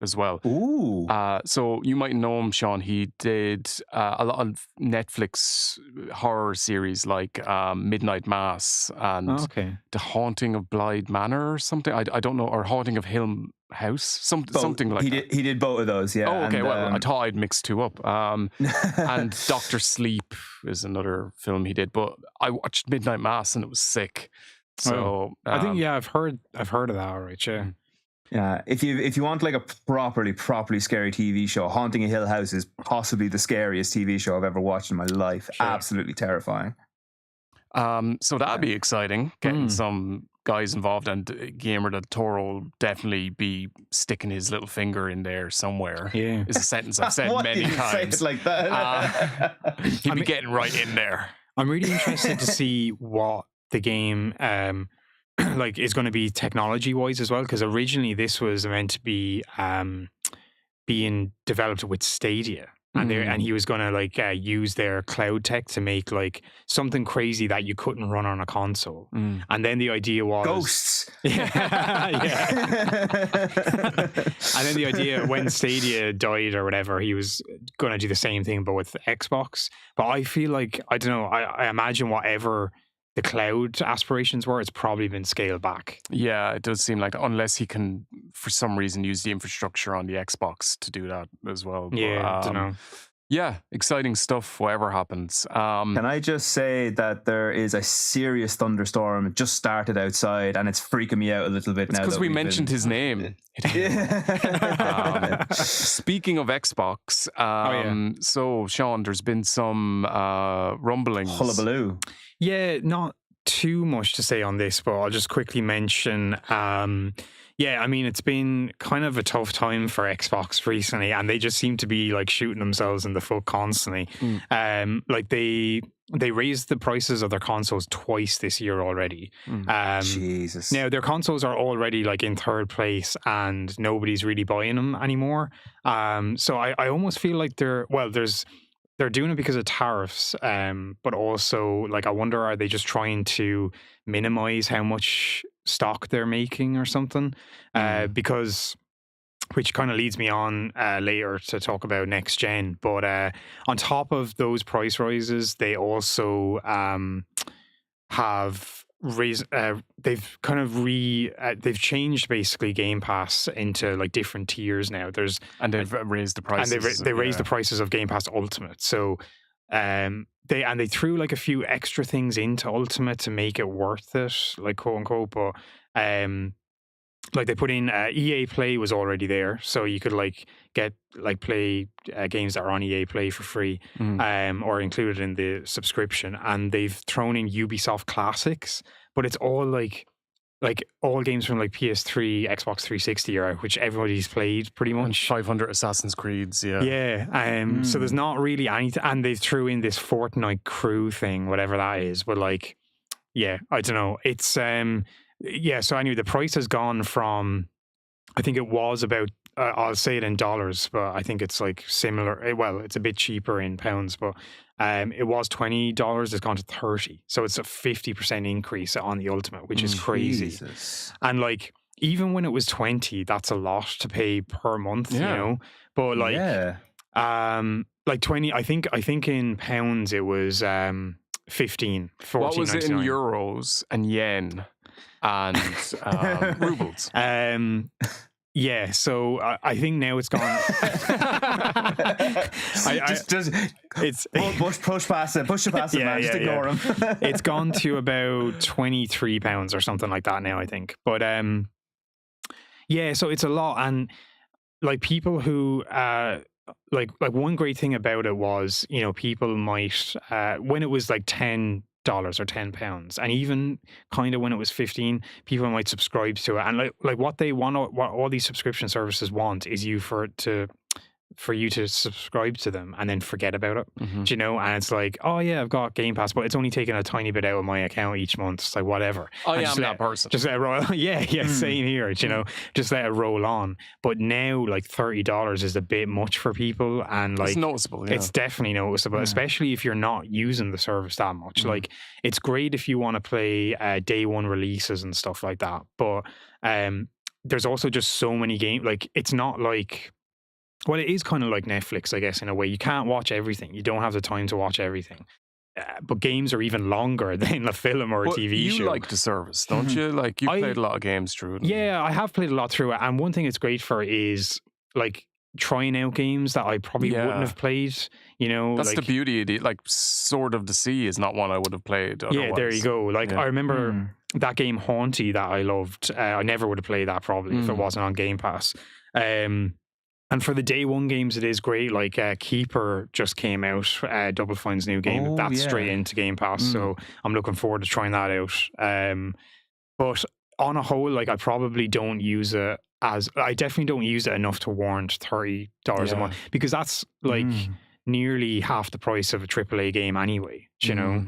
as well. Ooh. So you might know him, Sean. He did a lot of Netflix horror series like Midnight Mass and The Haunting of Bly Manor or something. I don't know, or Haunting of Hill House, something like that. He did both of those, yeah. Oh, okay. Well, I thought I'd mixed two up. And Doctor Sleep is another film he did, but I watched Midnight Mass and it was sick. So I think I've heard of that. All right, yeah. Yeah, if you want like a properly scary TV show, Haunting a Hill House is possibly the scariest TV show I've ever watched in my life. Sure. Absolutely terrifying. So that'd be exciting, getting some guys involved, and Guillermo del Toro will definitely be sticking his little finger in there somewhere. Yeah, is a sentence I've said many times. Say it like that. He'd be getting right in there. I'm really interested to see what the game like is going to be technology wise as well, because originally this was meant to be being developed with Stadia, and he was going to like use their cloud tech to make like something crazy that you couldn't run on a console. And then the idea was ghosts. Yeah. And then the idea, when Stadia died or whatever, he was going to do the same thing but with Xbox. But I feel like, I don't know, I imagine whatever the cloud aspirations were, it's probably been scaled back. Yeah, it does seem like, unless he can, for some reason, use the infrastructure on the Xbox to do that as well. Yeah, but, I don't know. Yeah, exciting stuff, whatever happens. Can I just say that there is a serious thunderstorm just started outside, and it's freaking me out a little bit now. Because we mentioned his name. Speaking of Xbox, so Sean, there's been some rumblings. Hullabaloo. Yeah, not too much to say on this, but I'll just quickly mention, yeah, I mean, it's been kind of a tough time for Xbox recently, and they just seem to be like shooting themselves in the foot constantly. Like they raised the prices of their consoles twice this year already. Jesus. Now their consoles are already like in third place, and nobody's really buying them anymore. So I almost feel like they're doing it because of tariffs, but also, like, I wonder, are they just trying to minimize how much stock they're making or something? Because, which kind of leads me on later to talk about next gen. But on top of those price rises, they also have raised. They've kind of they've changed basically Game Pass into like different tiers now. They've raised the prices. And they raised the prices of Game Pass Ultimate. So they threw like a few extra things into Ultimate to make it worth it, like quote unquote. But like they put in EA Play was already there, so you could like get like play games that are on EA Play for free, or included in the subscription. And they've thrown in Ubisoft Classics, but it's all like all games from like PS3, Xbox 360 era, which everybody's played pretty much. 500 Assassin's Creeds, yeah. Yeah, so there's not really anything, and they threw in this Fortnite crew thing, whatever that is. But like, yeah, I don't know. It's Yeah, so anyway, the price has gone from, I think it was about, I'll say it in dollars, but I think it's like similar. Well, it's a bit cheaper in pounds, but it was $20. It's gone to 30. So it's a 50% increase on the Ultimate, which is crazy. Jesus. And like, even when it was 20, that's a lot to pay per month, you Yeah. know? But like, Yeah. like 20, I think in pounds it was 15, 14. What was it in euros and yen and rubles? Yeah, so I think now it's gone. It's push past it, man. Just ignore him. It's gone to about £23 or something like that now, I think. But yeah, so it's a lot, and like people who like one great thing about it was, you know, people might when it was like $10 or £10, and even kind of when it was 15, people might subscribe to it, and like what they want, what all these subscription services want is for you to subscribe to them and then forget about it. Mm-hmm. Do you know? And it's like, oh yeah, I've got Game Pass, but it's only taking a tiny bit out of my account each month. It's like, whatever. Oh and yeah, I'm that person. Just let it roll. Yeah, same here. You know, just let it roll on. But now, like $30 is a bit much for people, and like it's noticeable. Yeah. It's definitely noticeable, especially if you're not using the service that much. Like, it's great if you want to play day one releases and stuff like that. But there's also just so many games. Like, it's not like, well, it is kind of like Netflix, I guess, in a way. You can't watch everything. You don't have the time to watch everything. But games are even longer than a film or a TV show. You like the service, don't you? Like, you played a lot of games through it. Yeah, I have played a lot through it. And one thing it's great for is, like, trying out games that I probably wouldn't have played, you know. That's like, the beauty of it. Like, Sword of the Sea is not one I would have played otherwise. Yeah, there you go. Like, I remember that game Haunty that I loved. I never would have played that probably if it wasn't on Game Pass. And for the day one games, it is great. Like Keeper just came out, Double Fine's new game. That's straight into Game Pass. So I'm looking forward to trying that out. But on a whole, like, I probably don't use it I definitely don't use it enough to warrant $30 a month, because that's like nearly half the price of a AAA game anyway, you know?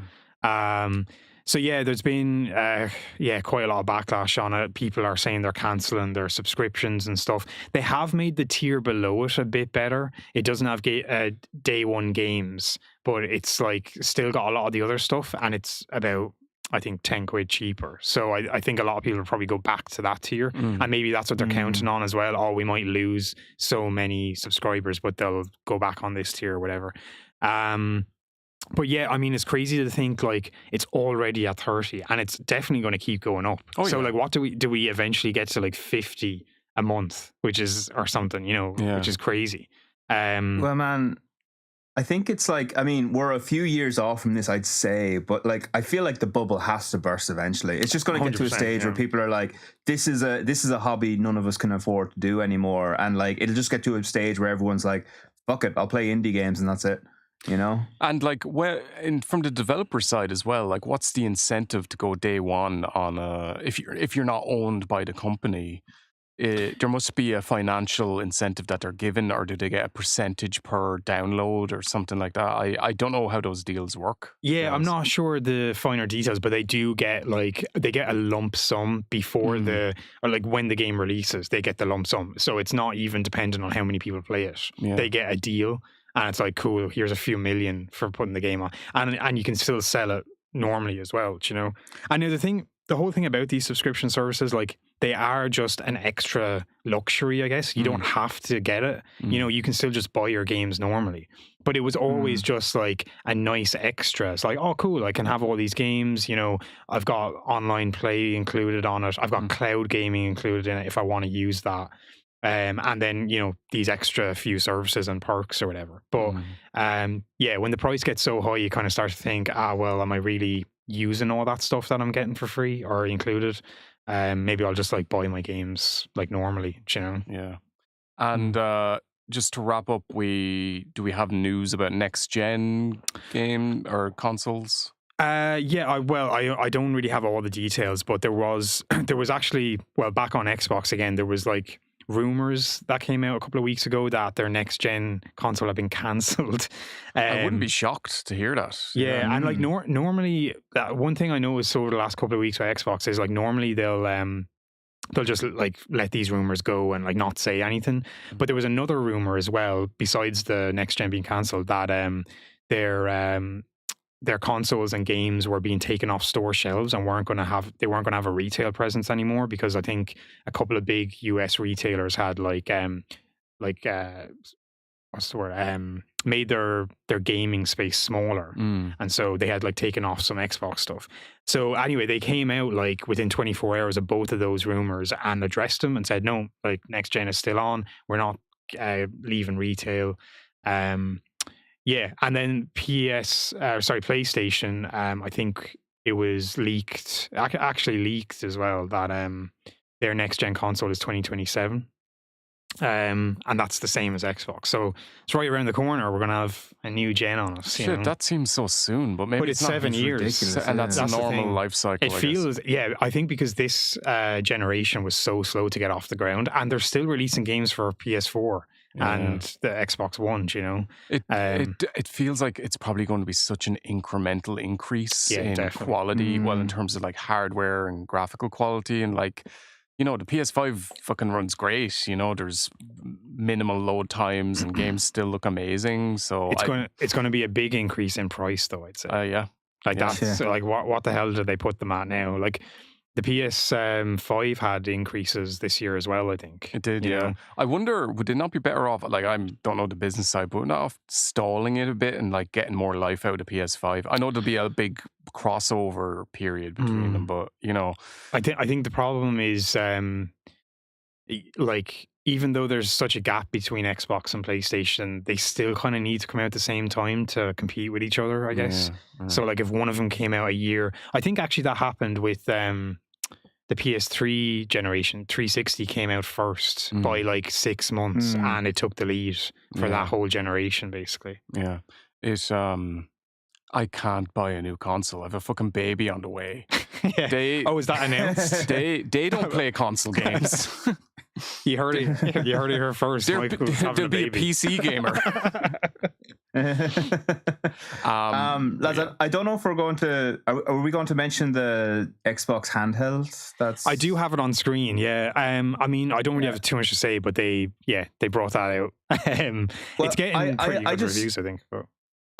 So yeah, there's been quite a lot of backlash on it. People are saying they're cancelling their subscriptions and stuff. They have made the tier below it a bit better. It doesn't have day one games, but it's like still got a lot of the other stuff, and it's about, I think, 10 quid cheaper. So I think a lot of people will probably go back to that tier, and maybe that's what they're counting on as well. Oh, we might lose so many subscribers, but they'll go back on this tier or whatever. But yeah, I mean, it's crazy to think like it's already at 30, and it's definitely going to keep going up. So like, what do we eventually get to, like 50 a month, which is, or something, you know, which is crazy. Well, man, I think it's like, I mean, we're a few years off from this, I'd say, but like, I feel like the bubble has to burst eventually. It's just going to get to a stage where people are like, this is a hobby none of us can afford to do anymore, and like, it'll just get to a stage where everyone's like, fuck it, I'll play indie games and that's it. You know, and like, from the developer side as well, like, what's the incentive to go day one on if you're not owned by the company? There must be a financial incentive that they're given, or do they get a percentage per download or something like that? I don't know how those deals work. Yeah, I'm not sure the finer details, but they do get they get a lump sum before or like when the game releases, they get the lump sum. So it's not even dependent on how many people play it. Yeah. They get a deal. And it's like, cool, here's a few million for putting the game on. And you can still sell it normally as well, you know? And the whole thing about these subscription services, like, they are just an extra luxury, I guess. You don't have to get it. You know, you can still just buy your games normally. But it was always just like a nice extra. It's like, oh, cool, I can have all these games. You know, I've got online play included on it. I've got cloud gaming included in it if I want to use that. And then, you know, these extra few services and perks or whatever. But yeah, when the price gets so high, you kind of start to think, well, am I really using all that stuff that I'm getting for free or included? Maybe I'll just like buy my games like normally, you know? Yeah. And just to wrap up, do we have news about next gen game or consoles? I don't really have all the details, but there was actually, well, back on Xbox again, there was like rumors that came out a couple of weeks ago that their next gen console had been cancelled. I wouldn't be shocked to hear that. Yeah, and like normally, one thing I know is over the last couple of weeks by Xbox is like normally they'll just like let these rumors go and like not say anything. But there was another rumor as well, besides the next gen being cancelled, that their consoles and games were being taken off store shelves and weren't going to have a retail presence anymore, because I think a couple of big US retailers had what's the word, made their gaming space smaller, and so they had like taken off some Xbox stuff. So anyway, they came out like within 24 hours of both of those rumors and addressed them and said, no, like next gen is still on, we're not leaving retail. Yeah, and then PlayStation, I think it was actually leaked as well, that their next gen console is 2027. And that's the same as Xbox. So it's right around the corner. We're going to have a new gen on us. Shit, that seems so soon, but maybe it's 7 years. And that's a normal life cycle. It feels, I think because this generation was so slow to get off the ground, and they're still releasing games for PS4 and the Xbox One, you know. It feels like it's probably going to be such an incremental increase in quality, well, in terms of like hardware and graphical quality, and like, you know, the PS5 fucking runs great. You know, there's minimal load times and games still look amazing. So it's going to be a big increase in price, though, I'd say. That's like what the hell did they put them at now? Like the PS5 had increases this year as well, I think. It did, yeah. I wonder, would it not be better off, like, I don't know the business side, but not off stalling it a bit and like getting more life out of PS5? I know there'll be a big crossover period between them, but you know, I think the problem is like, even though there's such a gap between Xbox and PlayStation, they still kind of need to come out at the same time to compete with each other, I guess. So like if one of them came out a year, I think actually that happened with the PS3 generation. 360 came out first by like 6 months, and it took the lead for that whole generation, basically. Yeah. It's I can't buy a new console. I have a fucking baby on the way. Is that announced? They don't play console games. You heard it here first. There'll be a PC gamer. Lads, I don't know if we're going to. Are we going to mention the Xbox handheld? I do have it on screen. Yeah. I mean, I don't really have too much to say, but they brought that out. It's getting pretty good reviews, I think. But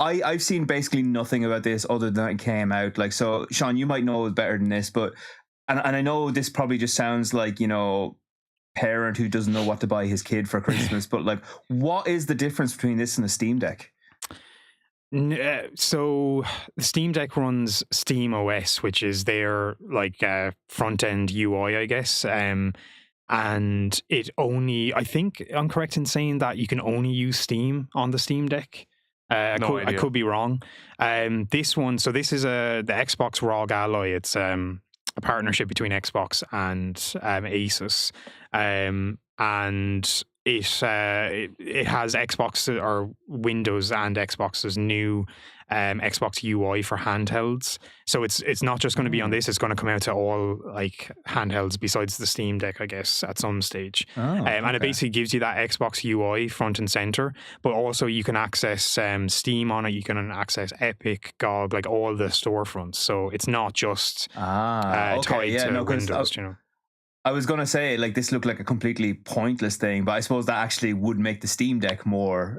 I've seen basically nothing about this other than it came out. Like, so Sean, you might know better than this, but and I know this probably just sounds like, you know, parent who doesn't know what to buy his kid for Christmas, but like, what is the difference between this and a Steam Deck? So the Steam Deck runs Steam OS, which is their like front end UI, I guess. And it only, I think I'm correct in saying that you can only use Steam on the Steam Deck. I could be wrong. This one, so this is the Xbox ROG Ally. It's a partnership between Xbox and Asus, and it has Xbox or Windows and Xbox's new Xbox UI for handhelds. So it's not just going to be on this; it's going to come out to all like handhelds besides the Steam Deck, I guess, at some stage. And it basically gives you that Xbox UI front and center, but also you can access Steam on it. You can access Epic, GOG, like all the storefronts. So it's not just tied to Windows. You know. I was going to say, like, this looked like a completely pointless thing, but I suppose that actually would make the Steam Deck more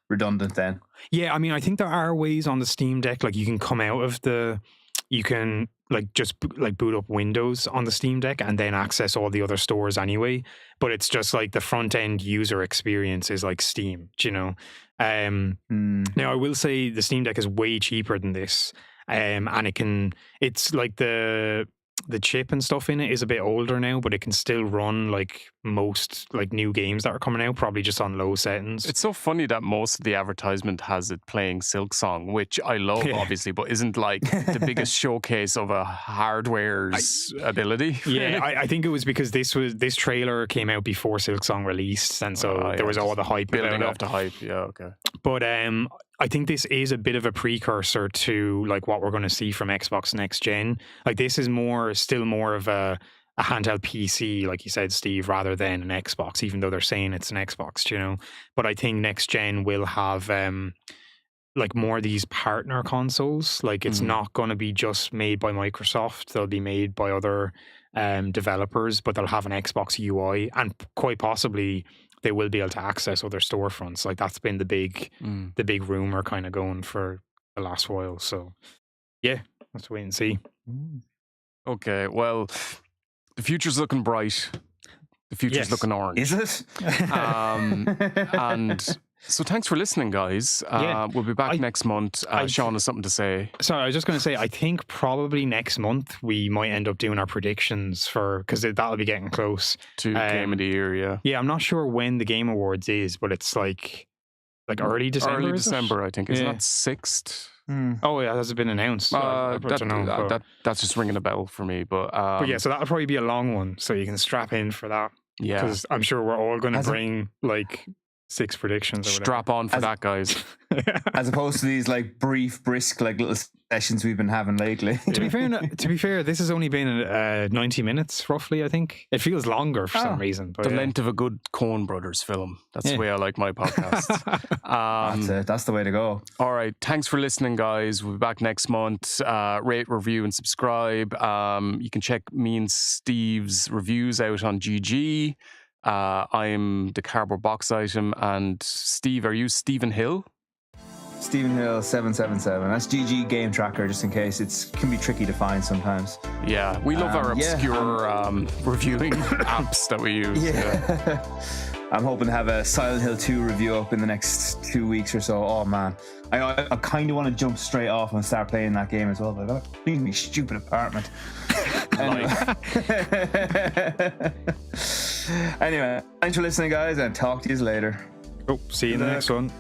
redundant then. Yeah, I mean, I think there are ways on the Steam Deck, like you can come out of you can like just like boot up Windows on the Steam Deck and then access all the other stores anyway. But it's just like the front end user experience is like Steam, you know. Now I will say the Steam Deck is way cheaper than this, and it's like the chip and stuff in it is a bit older now, but it can still run like most like new games that are coming out, probably just on low settings. It's so funny that most of the advertisement has it playing Silk Song, which I love, obviously, but isn't like the biggest showcase of a hardware's ability. Yeah, I think it was because this trailer came out before Silk Song released, and so there was all the hype building off the hype. Yeah, okay. But I think this is a bit of a precursor to like what we're going to see from Xbox next gen. Like this is still more of a handheld PC, like you said, Steve, rather than an Xbox, even though they're saying it's an Xbox, you know. But I think next gen will have like more of these partner consoles. Like it's not going to be just made by Microsoft. They'll be made by other developers, but they'll have an Xbox UI, and quite possibly they will be able to access other storefronts. Like that's been the big rumor kind of going for the last while. So yeah, let's wait and see. Okay, well, the future's looking bright. The future's looking orange. Is it? And so thanks for listening, guys. We'll be back next month. Sean has something to say. Sorry, I was just going to say, I think probably next month we might end up doing our predictions because that'll be getting close. To Game of the Year, yeah. Yeah, I'm not sure when the Game Awards is, but it's like early December. Early December, I think. Isn't that 6th? Oh, yeah, has it been announced? I don't know. That's just ringing a bell for me. But yeah, so that'll probably be a long one, so you can strap in for that. Yeah. Because I'm sure we're all going to bring like 6 predictions or whatever. Strap on for that, guys. As opposed to these like brisk like little sessions we've been having lately. To be fair, this has only been 90 minutes roughly, I think. It feels longer for some reason. But the length of a good Coen Brothers film. That's the way I like my podcast. That's the way to go. All right. Thanks for listening, guys. We'll be back next month. Rate, review, and subscribe. You can check me and Steve's reviews out on GG. I'm the Cardboard Box Item, and Steve, are you Stephen Hill? Stephen Hill 777. That's GG Game Tracker, just in case. It can be tricky to find sometimes. Yeah, we love our obscure reviewing apps that we use. Yeah. I'm hoping to have a Silent Hill 2 review up in the next 2 weeks or so. Oh man, I kind of want to jump straight off and start playing that game as well, but I gotta clean my stupid apartment. Anyway, thanks for listening, guys, and talk to you later. See you in the next one.